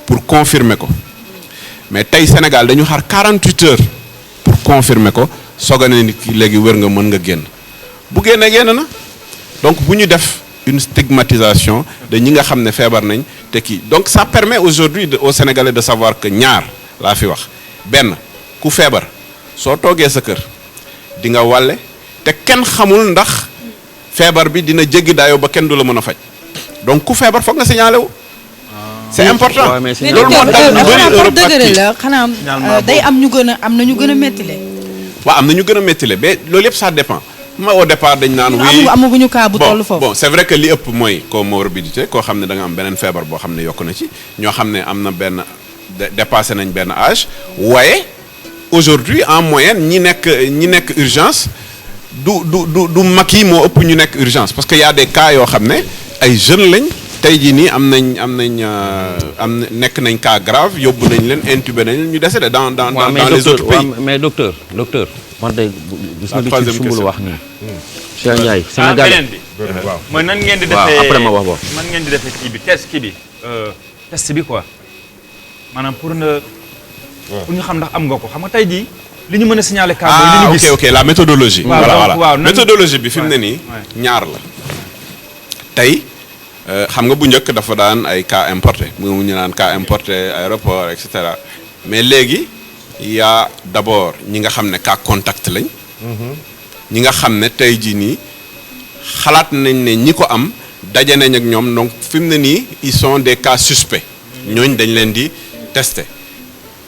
pour confirmer ko mais tey Sénégal dañu xaar 48 heures pour confirmer ko soog a ne nit ki léegi wér nga mën nga génn bu génnee génn na donc bu ñu def une stigmatisation de ñi nga xam ne feebar nañ te kii donc ça permet aujourd'hui aux Sénégalais de savoir que ñaar laa fi wax benn ku feebar soo toogee sa kër di nga wàlle te kenn xamul ndax feebar bi dina jéggi daayoo ba kenn du la mën a faj donc ku feebar foog nga signalé wu. c'est important loolu moo tax ñu bëri Europe dëgëre la xanaa day am ñu gën a am na ñu gën a mettile. waaw am na ñu gën a mettile mais loolu yëpp ça dépend ma au départ dañ naan. oui amaguñu cas bu toll foofu. bon c'est vrai que li ëpp mooy comorbidité koo xam ne da nga am beneen feebar boo xam ne yokk na ci ñoo xam ne am na benn dépassé nañ benn âge waaye aujourd'hui en moyenne ñi nekk urgence du mag yi moo ëpp ñu nekk urgence parce que y a des cas yoo xam ne ay jeunes lañ tey jii nii nekk nañ cas grave yóbbu nañ leen intubé nañ leen ñu décédé dans les autres pays. mais docteur man de gis nga li ci Soumboulou wax nii. Cheikh Ndiaye Sénégal beneen bi. waaw mooy nan ngeen di defee après ma wax boobu. nan ngeen di defee kii bi test bi quoi maanaam pour ñu xam ndax am nga ko xam nga tey jii li ñu mën a signaler cas mooy li ñu gis. ok la méthodologie. waaw méthodologie bi fi mu ne nii ñaar la tey. xam nga bu njëkk dafa daan ay cas importé mu ñu naan cas importé aéroport et cetera mais léegi y a d'abord ñi nga xam ne cas contact lañ. ñi nga xam ne tey jii nii xalaat nañ ne ñi ko am daje nañ ak ñoom donc fi mu ne nii ils sont des cas suspects. ñooñ dañ leen di tester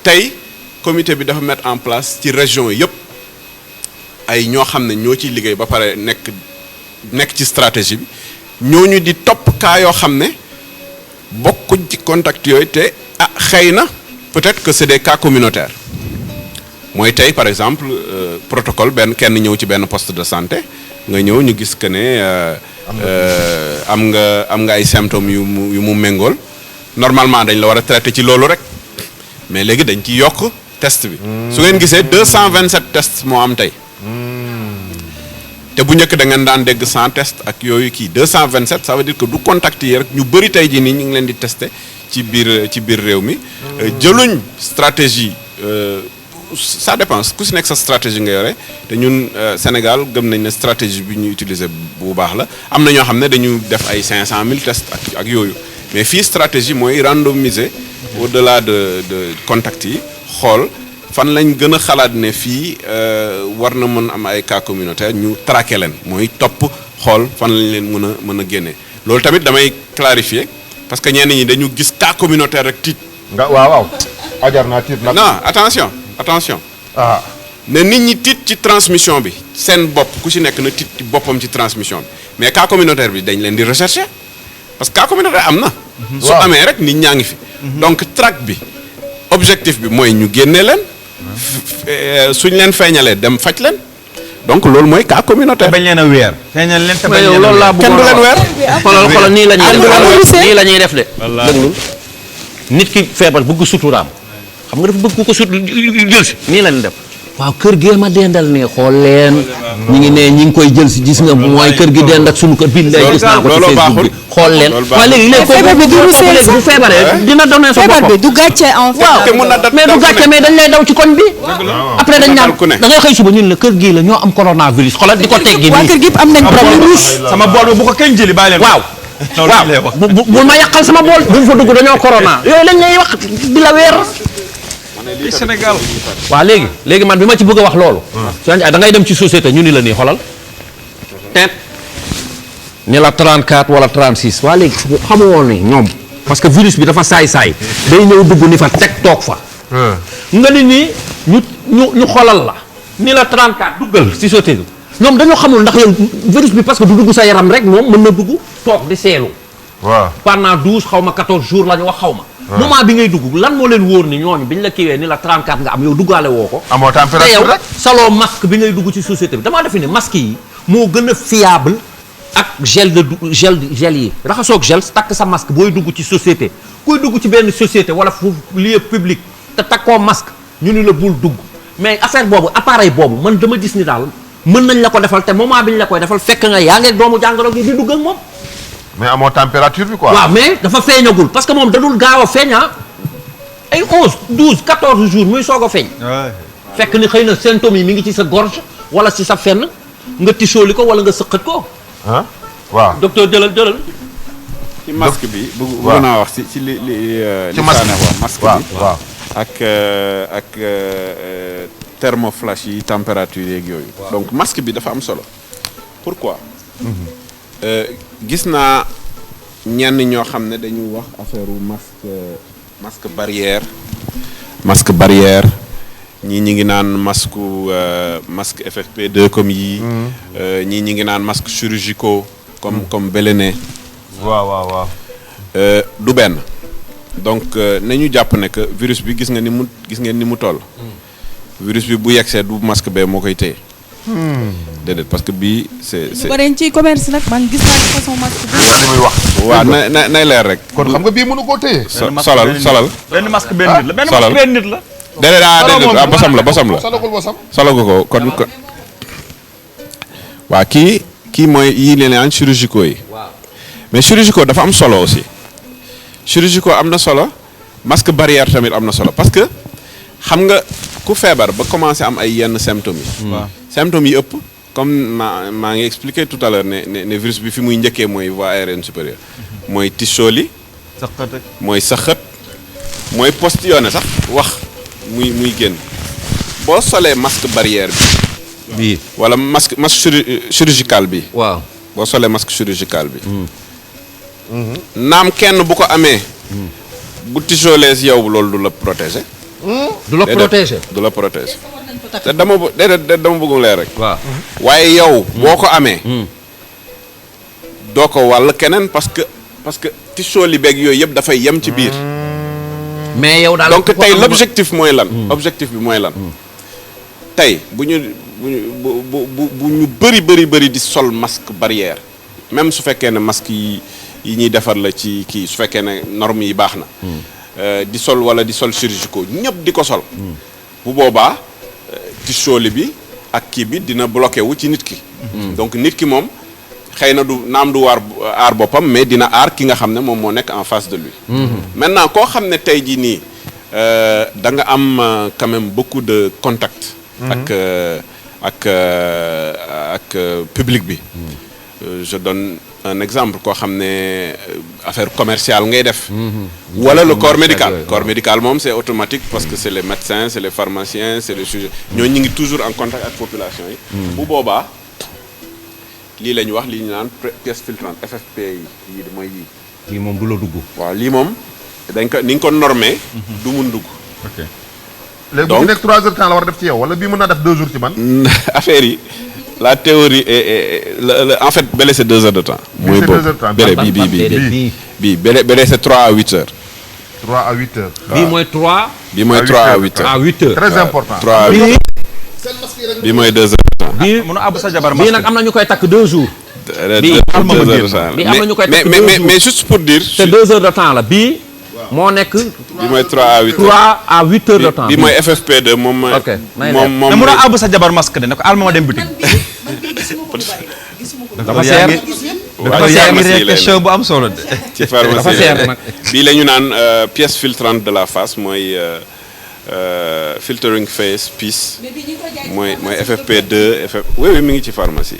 tey comité bi dafa mettre en place ci région yëpp ay ñoo xam ne ñoo ciy liggéey ba pare nekk ci stratégie bi. ñooñu di topp cas yoo xam ne bokkuñ ci contact yooyu te xëy na peut-être que c'est des cas communautaires mooy tey par exemple protocole kenn ñëw ci benn poste de santé nga ñëw ñu gis que ne am nga ay symptômes yu mu méngool normalement dañ la war a traiter ci loolu rek mais léegi dañ ci yokk test bi. su ngeen gisee 227 tests moo am tey. te bu njëkk da ngeen daan dégg 100 tests ak yooyu kii 227 ça veut dire que du contact yi rek ñu bëri tey jii nii ñu ngi leen di tester ci biir réew mi. jëluñ stratégie ça dépend ku si nekk sa stratégie nga yore te ñun Sénégal gëm nañ ne stratégie bi ñu utiliser bu baax la am na ñoo xam ne dañu def ay 500 000 tests ak yooyu mais fii stratégie mooy randomiser au-delà de contact yi xool. fan lañ gën a xalaat ne fii war na mën am ay cas communautaire ñu traquer leen mooy topp xool fan lañ leen mën a génnee loolu tamit damay clarifier parce que ñenn ñi dañu gis cas communautaire rek tiit. waaw ajar naa tiit nag. non attention. ne nit ñi tiit ci transmission bi seen bopp ku ci nekk na tiit ci boppam ci transmission bi mais cas communautaire bi dañ leen di rechercher parce que cas communautaire am na. su amee rek nit ñaa ngi fi. donc traque bi objectif bi mooy ñu génnee leen. suñ leen feeñalee dem faj leen donc loolu mooy cas communautaire. bañ leen a weer. feeñal leen te bañ leen a weer loolu laa bëggoon kenn du leen weer. xoolal nii la ñuy def de. déglul nit ki feebar bëgg suturaam xam nga dafa bëgg ku ko sut jël si nii la ñu def. waaw kër gee ma dendal ne xool leen ñi ngi koy jël si gis nga mooy kër gi dend ak sunu kër bi lay gis naa ko ci Facebook bi xool leen waaye léegi feebar bi bu feebaree dina donné sa boppam feebar bi du gàcce en fait. waaw mais du gàcce mais dañ lay daw ci koñ bi après dañ naan da ngay xëy suba ñun la kër gii la ñoo am coronavirus xoolal di ko teggi waa nii kër gi am nañ problème rouge. sama bool bu ko kenn jëli bàyyi leen. waaw bu ma yàqal sama bool bu fa dugg dañoo corona yooyu lañ lay wax di la weer ci Sénégal. waaw léegi man bi ma ci bëgg a wax loolu. da ngay dem ci société ñu ni la nii xolal teet ni la 34 wala 36 waa léegi xamu woon ni ñoom parce que virus bi dafa saay-saay day ñëw dugg ni fa teg toog fa nga ni nii ñu xoolal la ni la 34 duggal si société bi ñoom dañoo xamul ndax yow virus bi parce que du dugg sa yaram rek moom mën na dugg toog di seelu waaw pendant 12 xaw ma 14 jours la ñu wax xaw ma moment bi ngay dugg lan moo leen wóor ni ñooñu biñ la kiiwee ni la 34 nga am yow duggaale woo ko amoo te température yow rek saloo masque bi ngay dugg ci société bi damaa defe ne masque yi moo gën a fiable ak gel yi raxasoog gel takk sa masque booy dugg ci société kuy dugg ci benn société wala fu lieu public te takkoo masque ñu ni la bul dugg mais affaire boobu appareil boobu man dama gis ni daal mën nañ la ko defal te moment bi ñu la koy defal fekk nga yaa ngi doomu jàngoro gi di dugg ak moom mais amoo température bi quoi. waaw mais dafa feeñagul parce que moom dadul gaaw a feeñaa ay 11 12 14 jours muy soog a feeñ fekk ni xëy na symptômes yi mi ngi ci sa gorge wala ci sa fenn nga tisooli ko wala nga sëqat ko ah waaw docteur jëlal ci masque bi bëgg naa wax ci li ci masque masque bi waaw ak thermoflash yi température yeeg yooyu donc masque bi dafa am solo pourquoi gis naa ñenn ñoo xam ne dañu wax affaire u masque barrière ñii ñi ngi naan masque FFP2 comme yii ñii ñi ngi naan masque chirurgicaux comme Belené waaw du benn donc nañu jàpp ne que virus bi gis ngeen ni mu toll virus bi bu yegsee du masque bee moo koy téye déedéet parce que bii c'est bari ci commerce nag man gis naa ci façon masque bi li muy wax waaw nay leer rek kon xam nga bii mënu koo téye solal benn masque benn nit la benn masque benn nit la déedéet bosam la solagul bosam solagu ko kon waaw kii mooy yii leen an chirurgicaux yi mais chirurgicaux dafa am solo aussi chirurgicaux am na solo masque barrière tamit am na solo parce que xam nga ku feebar ba commencé am ay yenn symptômes yi symptômes yi ëpp comme maa ngi expliqué tout à l'heure ne virus bi fi muy njëkkee mooy voie aérienne supérieure mooy tisooli mooy saxat mooy postillonné sax wax muy génn boo solee masque barrière bi wala masque chirurgical bi waaw boo solee masque chirurgical bi naam kenn bu ko amee bu tisoolees yow loolu du la protéger du la protéger du la protéger te dama bëggum leer rek waaw waaye yow boo ko amee doo ko wàll keneen parce que tisooli beeg yooyu yëpp dafay yem ci biir mais yow daal donc tey l'objectif mooy lan objectif bi mooy lan tey bu ñu bëri di sol masque barrière même su fekkee ne masque yi ñuy defar la ci kii su fekkee ne normes yi baax na di sol wala di sol chirurgicaux ñëpp di ko sol bu boobaa tisooli bi ak kii bi dina bloqué wu ci nit ki donc nit ki moom xëy na du aar boppam mais dina aar ki nga xam ne moom moo nekk en face de lui maintenant koo xam ne tey jii nii da nga am quand même beaucoup de contact ak public bi je donne un exemple koo xam ne affaire commerciale ngay def wala le corps médical moom c'est automatique parce que c'est les médecins c'est les pharmaciens c'est les sujets ñooñu ñu ngi toujours en contact ak population yi bu boobaa lii la ñu wax lii ñu naan pièce filtrante FFP yi mooy yii lii moom du la dugg waaw lii moom ni nga ko normé du mun dugg ok léegi bu nekk 3 heures de temps la war a def ci yow wala bii mën naa def 2 jours ci man affaire yi la théorie en fait bële c'est 2 heures de temps mooy boobu bële bii bële c'est 3 à 8 heures 3 à 8 heures bii mooy 3 bii mooy 3 à 8 heures à 8 heures très important 3 à 8 bii mooy 2 heures de temps bii mënu àbb sa jabar bii nag am na ñu koy takk 2 jours bii am na ñu koy takk 2 jours mais juste pour dire c'est 2 heures de temps la bii moo nekk bii mooy 3 à 8 heures 3 à 8 heures de temps bii mooy FFP2 moom mooy ok moom mënu àbb sa jabar masque de ne ko alma ma dem bitig dafa seer question bu am solo de ci pharmacie dafa seer nag bii la ñu naan pièce filtrante de la face mooy filtering face piece mooy FFP2 oui mi ngi ci pharmacie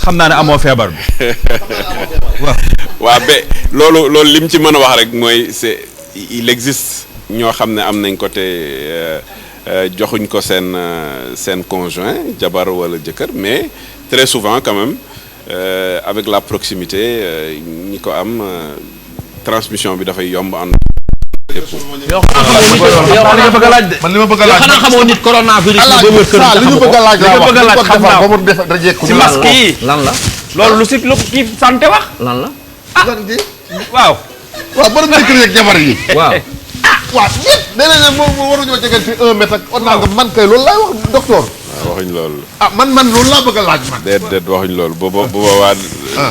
xam naa ne amoo feebar bi waaw ba loolu lim ci mën a wax rek mooy il existe ñoo xam ne am nañ ko te joxuñ ko seen conjoint jabar wala jëkkër mais très souvent quand même avec la proximité ñi ko am transmission bi dafay yomb ànd. yow xanaa li nga bëgg a laaj de. man li ma bëgg a laaj yow xanaa xamoo nit coronavirus bi ba wër kër li ñu bëgg a laaj laa wax li xam naa ba mu def rek ci masque yi lan la loolu lu si lu ci santé wax. lan la waaw. waaw borom jëkkër yeeg jabar yi waaw waaw ñëpp nee nañ ne moom waruñoo jegante 1 mètre ak on nga man kay loolu laay wax docteur waxuñ loolu. man loolu laa bëgg a laaj man déet waxuñ loolu bu boobaa.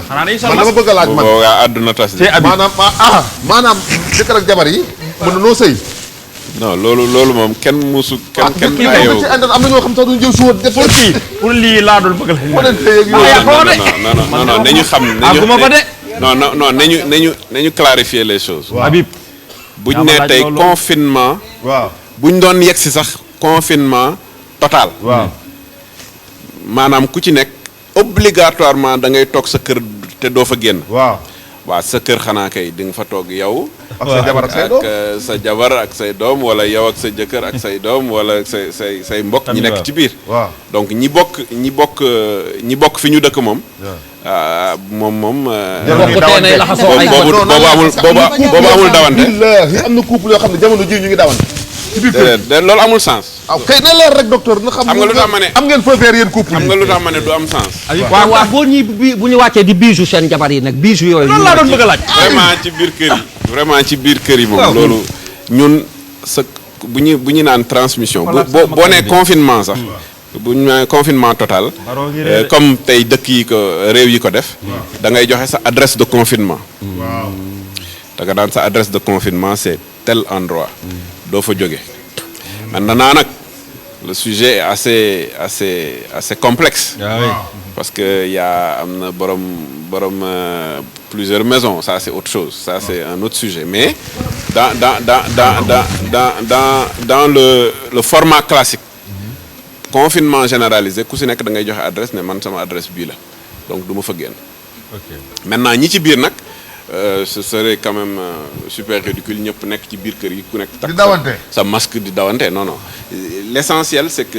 xanaa dañuy man dama bëgg a laaj bu man boobaa àdduna tas. maanaam jëkkër ak jabar yi mën na noo sëy non loolu moom kenn musu. kenn ci ayoo am na ñoo xam sax duñu jël suwa def pour kii pour lii laa dul bëgg la. non nañu xam. àgguma fa de. non nañu clarifier les choses. Habib. buñ nee tey confinement. waaw buñ doon yegg si sax confinement total. waaw maanaam ku ci nekk obligatoirement da ngay toog sa kër te doo fa génn. waaw sa kër xanaa kay di nga fa toog yow. ak sa jabar ak say doom sa jabar ak say doom wala yow ak sa jëkkër ak say doom wala say mbokk ñi nekk ci biir. waaw donc ñi bokk fi ñu dëkk moom. moom. boobu amul dawante. billaahi am na couple yoo xam ne jamono ji ñu ngi dawante. ci biir kër déedéet loolu amul sens. kay ne leer rek docteur na xam nga lu tax ma ne am ngeen feu vert yéen couple xam nga lu tax ma ne du am sens. waaw boo ñuy bu ñu wàccee di biiju seen jabar yi nag biiju yooyu. loolu laa doon bëgg a laaj. vraiment ci biir kër yi moom. loolu ñun bu ñu naan transmission. boo nee confinement sax. bu ñu nee confinement total. comme tey dëkk yi ko réew yi ko def. da ngay joxe sa adresse de confinement. waaw da nga daan sa adresse de confinement c'est tel endroit. doo fa jóge maintenant nag le sujet est assez complexe. parce que am na borom plusieurs maisons ça c'est autre chose ça c'est un autre sujet mais dans le format classique. confinement généralisé ku si nekk da ngay joxe adresse ne man sama adresse bii la donc du ma fa génn. maintenant ñi ci biir nag. Ce serait quand même super ridicule ñëpp nekk ci biir kër yi ku nekk takk sa masque di dawante non l'essentiel c'est que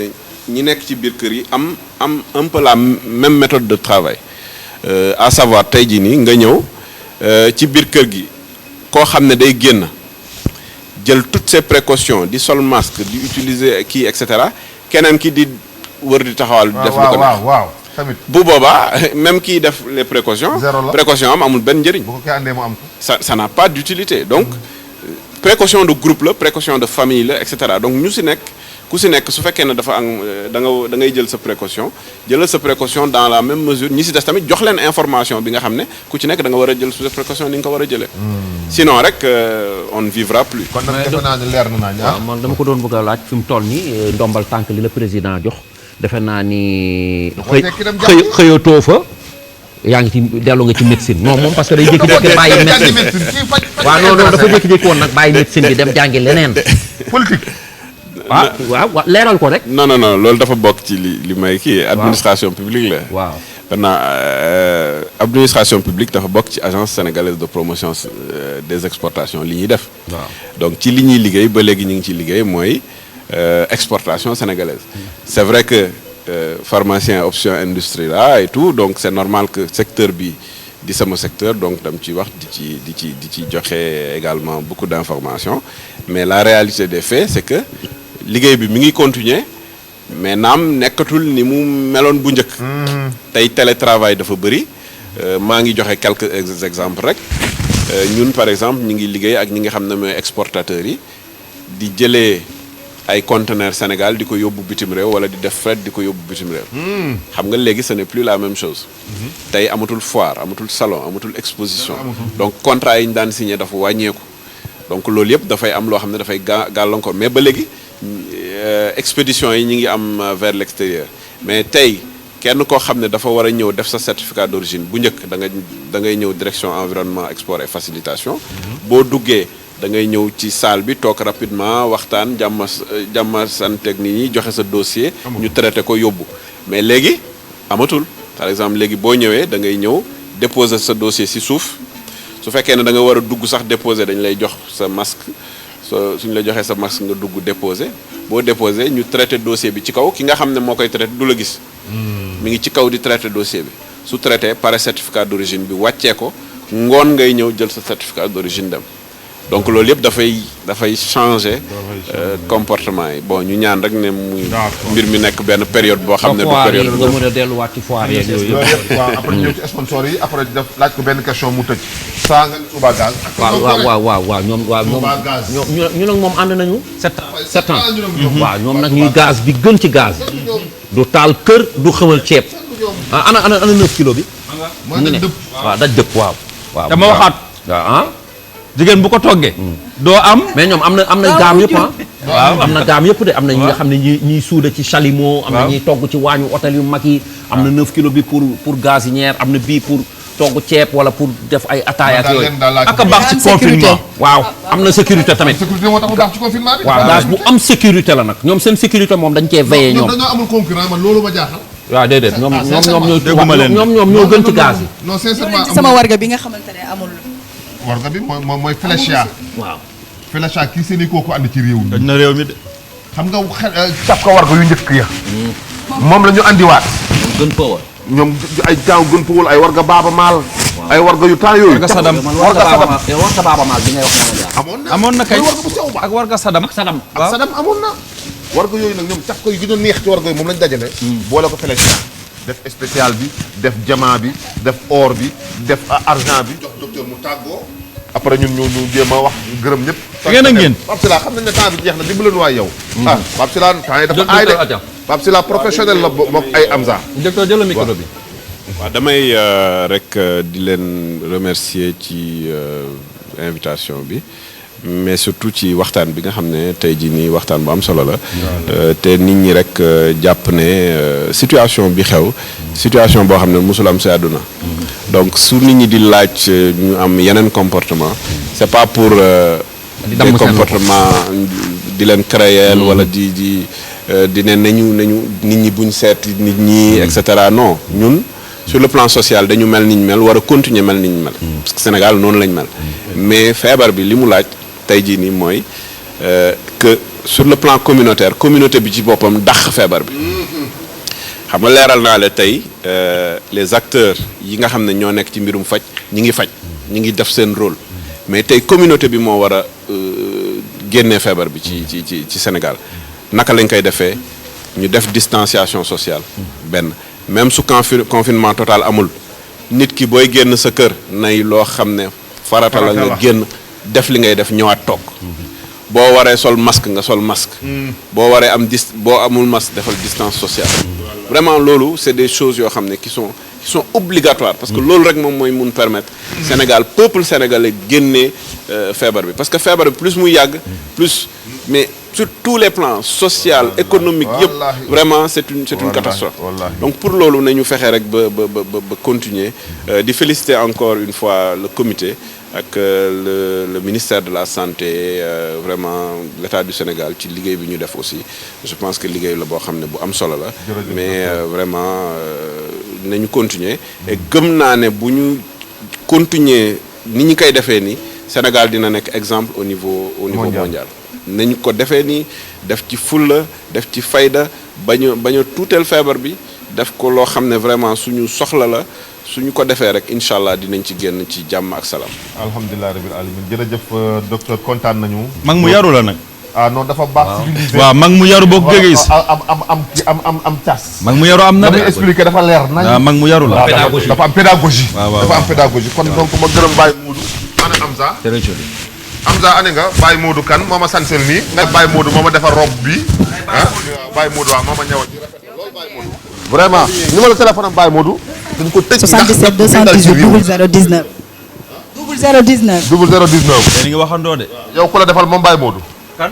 ñi nekk ci biir kër yi am un peu la même méthode de travail à savoir tey jii nii nga ñëw ci biir kër gi koo xam ne day génn jël toutes ses précautions di sol masque di utiliser kii et cetera keneen ki di wër di taxawal def lu ko neex tamit bu boobaa même kii def les précautions. précaution amul benn njëriñ. bu ko kii andee mu am ko. ça n'a pas d'utilité donc précaution de groupe la précaution de famille la et cetera donc ku si nekk su fekkee ne dafa am da ngay jël sa précaution jëlal sa précaution dans la même mesure ñi si des tamit jox leen information bi nga xam ne ku ci nekk da nga war a jël sa précaution ni nga ko war a jëlee. sinon rek on ne vivra plus. kon nag defe naa ne leer na naa man dama ko doon bëgg a laaj fi mu toll nii ndombal tànk li la président jox. defe naa ni xëyatoo fa yaa ngi ci dellu nga ci médecine non moom parce que day jékki-jékki bàyyi médecine waaw non dafa jékki-jékki woon nag bàyyi médecine bi dem jàngi leneen politique waaw leeral ko rek non loolu dafa bokk ci li may kii administration publique la waaw maintenant administration publique dafa bokk ci agence sénégalaise de promotion des exportations li ñuy def donc ci li ñuy liggéey ba léegi ñu ngi ciy liggéey mooy exportation sénégalaise. C'est vrai que pharmacien option industrie là et tout donc c'est normal que secteur bi di sama secteur donc dam ci wax di ci joxe également beaucoup d'informations mais la réalité des faits c'est que liggéey bi mi ngi continuer mais naam nekkatul ni mu meloon bu njëkk. tey télétravail dafa bëri maa ngi joxe quelques exemples rek ñun par exemple ñu ngi liggéey ak ñi nga xam ne mooy exportateurs yi di jëlee. ay conteneurs Sénégal di ko yóbbu bitim réew wala di def fret di ko yóbbu bitim réew. xam nga léegi ce n'est plus la même chose. tey amatul foire amatul salon amatul exposition. donc contrat yi ñu daan signé dafa wàññeeku. donc loolu yëpp dafay am loo xam ne dafay gàllankoor mais ba léegi expédition yi ñu ngi am vers l'extérieur mais tey kenn koo xam ne dafa war a ñëw def sa certificat d'origine bu njëkk da ngay ñëw direction environnement export et facilitation. boo duggee. da ngay ñëw ci salle bi toog rapidement waxtaan jàmma santeeg nit ñi joxe sa dossier. ñu traité ko yóbbu. mais léegi amatul par exemple léegi boo ñëwee da ngay ñëw déposer sa dossier ci suuf su fekkee ne da nga war a dugg sax déposer dañ lay jox sa masque suñu la joxee sa masque nga dugg déposer boo déposer ñu traité dossier bi ci kaw ki nga xam ne moo koy traité du la gis. mi ngi ci kaw di traité dossier bi sous-traité pare certificat d'origine bi wàccee ko ngoon ngay ñëw jël sa certificat d'origine dem donc loolu yëpp dafay changer comportement yi bon ñu ñaan rek ne muy mbir mi nekk benn période boo xam ne du période nga mën a delluwaat ci foire yeeg yooyu waaw après ñëw ci sponsor yi après def laaj ko benn question mu tëj saa nga Touba Gaz waaw ñoom ñu nag moom ànd nañu 7 ans waaw ñoom nag ñuy gaz bi gën ci gaz du taal kër du xamal ceeb ana 9 kilo bi mu ngi ne waaw daj dëpp waaw dama waxaat waaw jigéen bu ko toggee doo am mais ñoom am na gaam yëpp waaw am na gaam yëpp de am na ñi nga xam ne ñiy suuda ci chalumeau am na ñuy togg ci waañu hôtel yu mag yi am na 9 kilo bi pour gazinière am na bii pour togg ceeb wala pour def ay ataaya ak yooyu ak a baax ci confinement waaw am na sécurité tamit sécurité moo tax mu baax ci confinement bi waaw gaz bu am sécurité la nag ñoom seen sécurité moom dañ cee veillé ñoom dañoo amul concurrent man loolu ma jaaxal waaw déedéet ñoom ñoo gën ci gaz yi non sincèrement ci sama warga bi nga xamante ne amul warga bi mooy Fléchia waaw Fléchia kii seeni kooku ànd ci réew mi dañ na réew mi de xam nga cap ko warga yu njëkk ya moom la ñu andiwaat gën power ñoom ay jaaw gën fa wul ay warga baaba maal ay warga yu temps yooyu warga sadam warga baaba maal bi ngay wax amoon na kay warga bu sew ba ak warga sadam ak sadam amoon na warga yooyu nag ñoom cap ko yu gën a neex ci warga yi moom lañ dajale boole ko Fléchia def spécial bi def diamant bi def or bi def argent bi jox docteur mu tàggoo après ñun ñu jéem a wax gërëm ñëpp ngeen a ngeen Pape Sylla xam nañ ne temps bi jeex na dimbaleen waay yow Pape Sylla temps yi dafa aay de Pape Sylla professionnel la moom ay Amza docteur jël micro bi waaw damay rek di leen remercier ci invitation bi mais surtout ci waxtaan bi nga xam ne tey jii nii waxtaan bu am solo la te nit ñi rek jàpp ne situation bi xew situation boo xam ne musul am si àdduna donc su nit ñi di laaj ñu am yeneen comportement c'est pas pour des comportements di leen créer wala di ne nañu nit ñi buñ seet nit ñi et cetera non ñun sur le plan social dañu mel ni ñu mel war a continuer mel ni ñu mel parce que Sénégal noonu lañ mel mais feebar bi li mu laaj tey jii nii mooy que sur le plan communauté bi ci boppam dàq feebar bi xam nga leeral naa la tey les acteurs yi nga xam ne ñoo nekk ci mbirum faj ñi ngi def seen rôle mais tey communauté bi moo war a génnee feebar bi ci Sénégal naka lañ koy defee ñu def distanciation sociale benn même su confinement total amul nit ki booy génn sa kër nay loo xam ne farata la nga génn def li ngay def ñëwaat toog boo waree sol masque nga sol masque boo waree boo amul masque defal distance sociale vraiment loolu c'est des choses yoo xam ne qui sont obligatoires parce que loolu rek moom mooy mun permettre Sénégal peuple sénégalais génnee feebar bi parce que feebar bi plus muy yàgg plus mais sur tous les plans social économique yëpp vraiment c'est une catastrophe donc pour loolu nañu fexe rek ba continuer di féliciter encore une fois le comité ak le ministère de la santé vraiment l'État du Sénégal ci liggéey bi ñu def aussi je pense que liggéey la boo xam ne bu am solo la mais vraiment nañu continuer et gëm naa ne bu ñu continuer ni ñu koy defee ni Sénégal dina nekk exemple au niveau mondial nañu ko defee nii def ci fulla def ci fayda bañ a tuuteel feebar bi def ko loo xam ne vraiment suñu soxla la suñu ko defee rek incha allah dinañ ci génn ci jàmm ak salaam. alhamdulilah rabbil alamin jërëjëf docteur kontaan nañu. mag mu yaru la nag. non dafa baax. civilisé waaw mag mu yaru boo ko jógee gis. am cas. mag mu yaru am na de. damay expliquer dafa leer nañ. waaw mag mu yaru la. dafa am pédagogie. dafa am pédagogie kon donc ma gërëm Baye Modou. ana Amza. Amza ane nga Baye Modou kan moo ma sansel nii. nga Baye Modou moo ma defar robe bi Baye Modou waaw moo ma ñëwal ci rafet na lool Baye Modou. vraiment numéro téléphone am Baye Modou. dañ ko tëj 77 218 0019. 0019. 0019. yéen a ngi waxandoo de. yow ku la defal moom Baye Modou. kan.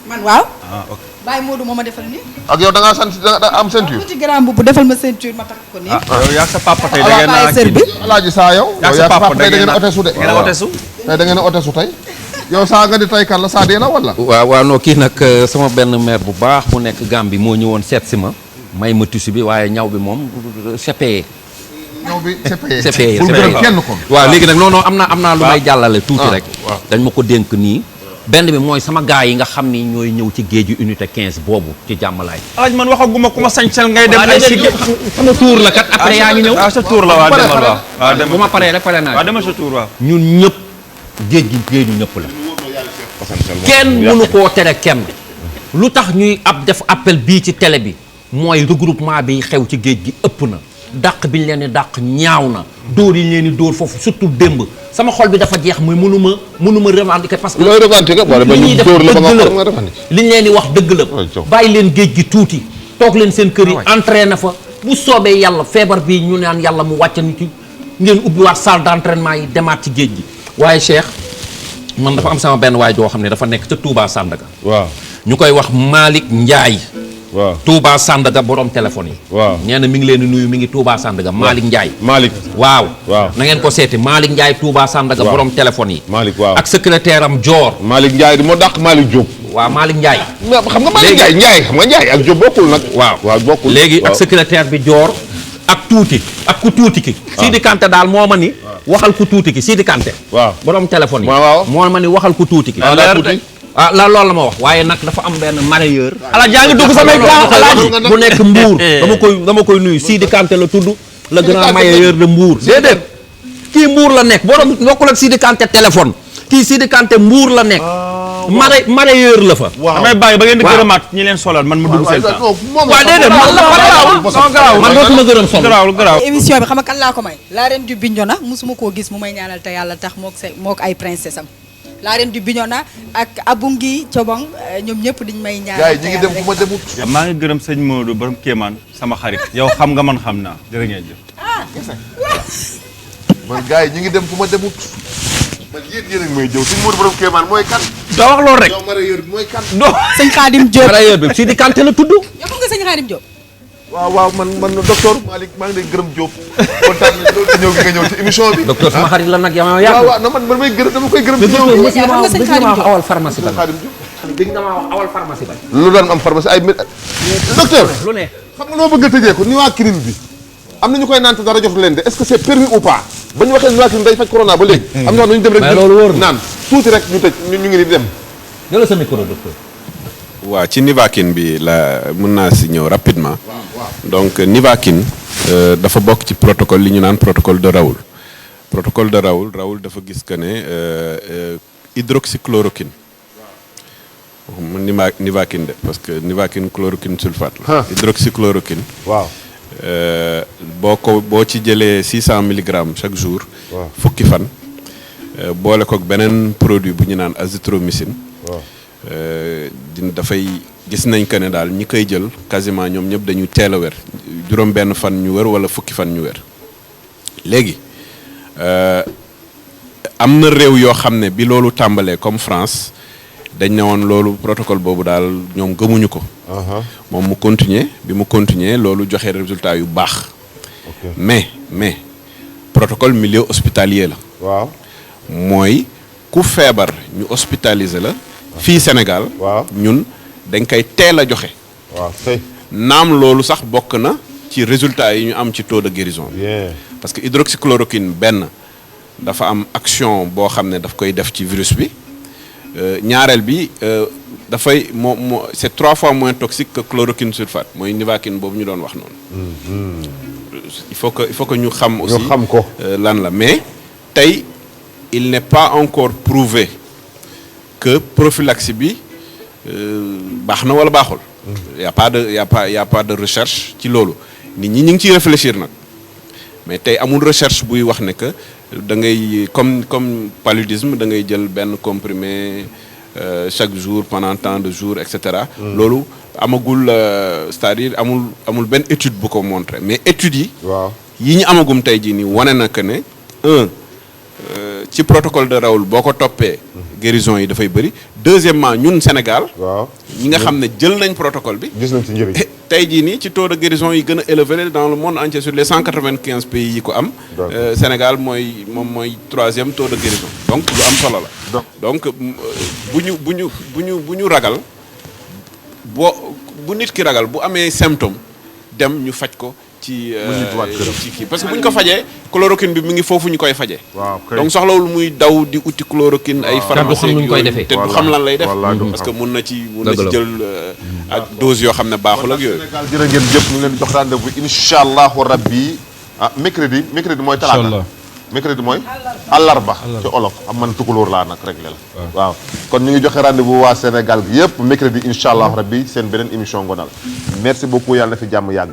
man waaw. ok. Baye Modou moo ma defal nii. ak yow da ngaa sant da am ceinture. tuuti grand bu defal ma ceinture ma takk ko nii. yow yaa sa papa tey da ngeen a sër bi. alaaji saa yow. yaa sa papa tey da ngeen a otesu de. ngeen a otesu. tey da ngeen a otesu tey. yow saa nga di tey kan la saa dee la wala. waaw non kii nag sama benn maire bu baax bu nekk Gambie moo ñëwoon seet si ma may ma tissu bi waaye ñaw bi moom c'est payé. ñaw bi c'est payé. c'est payé pour gërëm kenn kon. waaw léegi nag non am naa lu may jàllale tuuti rek. waaw dañ ma ko dénk nii benn bi mooy sama gars yi nga xam ni ñooy ñëw ci géeju unité 15 boobu ci jàmmalaay. alaaj man waxaguma ku ma sañsel ngay dem ay si sama tour la kat après yaa ngi ñëw. sa tour la waa demal waaw bu ma paree rek pare naa. waaw demal sa tour waaw. ñun ñëpp géej gi géeju ñëpp la. kenn mënu koo tere kenn. lu tax ñuy def appel bii ci télé bi mooy regroupement bi xew ci géej gi ëpp na. dàq bi ñu leen di dàq ñaaw na. dóor yi ñu leen di dóor foofu surtout démb sama xol bi dafa jeex muy mënuma revendiquer parce que. looy revendiquer wala ba ñu dóor la ba nga revendiquer. li ñu leen di wax dëgg la. bàyyi leen géej gi tuuti. toog leen seen kër yi entraîné fa. bu soobee yàlla feebar bi ñu naan yàlla mu wàcc nit yi ngeen ubbiwaat salle d'entraînement yi demaat ci géej gi. waaye Cheikh man dafa am sama benn waay joo xam ne dafa nekk ca Touba Sandaga. waaw ñu koy wax Malick Ndiaye. waaw Touba Sandaga borom téléphone yi. waaw nee na mi ngi leen di nuyu mi ngi Touba Sandaga Malick Ndiaye. Malick waaw. waaw na ngeen ko seeti Malick Ndiaye Touba Sandaga borom téléphone yi. Malick waaw ak secrétaire am Dior. Malick Ndiaye di moo dàq Malick Diop. waaw Malick Ndiaye. xam nga Malick Ndiaye xam nga Ndiaye ak Diop bokkul nag. waaw bokkul léegi ak secrétaire bi Dior. ak tuuti ak ku tuuti ki. Sidi Kanté daal moo ma ni. waxal ku tuuti ki Sidi Kanté. waaw borom téléphone yi. waaw moo ma ni waxal ku tuuti ki. la loolu la ma wax waaye nag dafa am benn mareyeur. ala jaa ngi dugg samay plan alaaji bu nekk Mbour. dama koy nuyu Sidi Kanté la tudd. le grand mareyeur de Mbour. déedéet kii Mbour la nekk borom bokkul ak Sidi Kanté téléphone. kii Sidi Kanté Mbour la nekk. mareyeur la fa. damay bàyyi ba ngeen di gërëmaat ñi leen solal man ma dugg seen temps. waaw déedéet man la garaawul man dootuma gërëm sol. garaaw émission bi xam nga kan laa ko may. la reine du Bignona musuma koo gis mu may ñaanal te yàlla tax mook ay princesse am. la reine du Bignona ak Abungi Cobong ñoom ñëpp diñ may ñaanal. gars yi ñi ngi dem fu ma demut. maa ngi gërëm sëñ Modou borom Kéemaan sama xarit yow xam nga man xam naa jërë ngeen jëf. man gars yi ñi ngi dem fu ma demut. man yéen a ngi may jëw suñu Modou borom Kéemaan mooy kan. doo wax loolu rek. yow mareyeur bi mooy kan. sëñ Khadim Diop mareyeur bi Sidi Kanté la tudd. yow xam nga sëñ Khadim Diop. waaw man docteur Malick maa ngi lay gërëm Diop. kontaan nañu loolu ñëw gi nga ñëw ci émission bi. docteur sama xarit la nag yow yaa waaw man may gërëm dama koy gërëm. ci ñëw gi xam nga sëñ Khadim Diop awal pharmacie ba. Khadim Diop. dégg nga maa wax awal pharmacie ba. lu doon am pharmacie ay docteur. lu ne. xam nga loo bëgg a tëjee ko ni waa Kirin bi am na ñu koy naan te dara jotu leen de est-ce que c'est permis ou pas ba ñu waxee ni waa Kirin day faj corona ba léegi. am na ñu dem rek. mais loolu wóor na naan tuuti rek ñu tëj ñu ngi ni dem. jëlal sa micro docteur. waaw ci Nivaquine bi la mën naa si ñëw rapidement. donc Nivaquine dafa bokk ci protocole li ñu naan protocole de Raoul. protocole de Raoul dafa gis que ne hydroxychloroquine. Nivaquine de parce que Nivaquine chloroquine sulfate la. hydroxychloroquine. waaw. boo ci jëlee 600 milligrammes chaque jour. waaw fukki fan. boole kook beneen produit bu ñu naan azithromycine. waaw. dafay gis nañ que ne daal ñi koy jël quasiment ñoom ñëpp dañu teel a wér juróom benn fan ñu wér wala fukki fan ñu wér léegi am na réew yoo xam ne bi loolu tàmbalee comme France dañ ne woon loolu protocole boobu daal ñoom gëmuñu ko. moom mu continuer bi mu continuer loolu joxe résultat yu baax. mais protocole milieu hospitalier la. waaw mooy ku feebar ñu hospitaliser la. fii Sénégal. waaw ñun dañ koy teel a joxe. waaw tey. naam loolu sax bokk na ci résultats yi ñu am ci taux de guérison bi. parce que hydroxychloroquine benn dafa am action boo xam ne daf koy def ci virus bi ñaareel bi dafay c'est 3 fois moins toxique que chloroquine sulfate mooy Nivaquine boobu ñu doon wax noonu. il faut que ñu xam. aussi ñu xam ko lan la mais tey il n'est pas encore prouvé. que prophylaxie bi baax na wala baaxul. y a pas de recherche ci loolu nit ñi ñu ngi ciy réfléchir nag mais tey amul recherche buy wax ne que da ngay comme paludisme da ngay jël benn comprimé chaque jour pendant tant de jours et cetera. loolu amagul c'est-à-dire amul benn étude bu ko montré mais études yi. waaw yi ñu amagum tey jii nii wane na que ne ci protocole de Raoul boo ko toppee. guérison yi dafay bëri. deuxièmement ñun Sénégal. waaw ñi nga xam ne jël nañ protocole bi. gis nañ ci njëriñ. tey jii nii ci taux de guérison yi gën a élevé dans le monde entier sur les 195 pays yi ko am. Sénégal mooy 3e taux de guérison. donc lu am solo la. donc bu ñu ragal bu nit ki ragal bu amee symptôme dem ñu faj ko ci ñibbiwaat këram. ci kii parce que bu ñu ko fajee chloroquine bi mi ngi foofu ñu koy fajee. waaw kay. donc soxlawul muy daw di uti chloroquine. ay pharmacie te du xam nuñ koy defee. te du xam lan lay def. Wallaahi du parce que xam. mun na ci Dëgg la. jël ak dose yoo xam ne baaxul ak yooyu. Sénégal jërë ngeen jëf ñu ngi leen di jox rendez-vous incha allahu rabbi mercredi mooy talaata. Incha allah. mercredi mooy. àllarba ci olof am man tukulóor laa nag réglé la. waaw kon ñu ngi joxe rendez-vous waa Sénégal gi yëpp mercredi incha allahu rabbi seen beneen émission ngonal merci beaucoup yàlla na fi jàmm yàgg.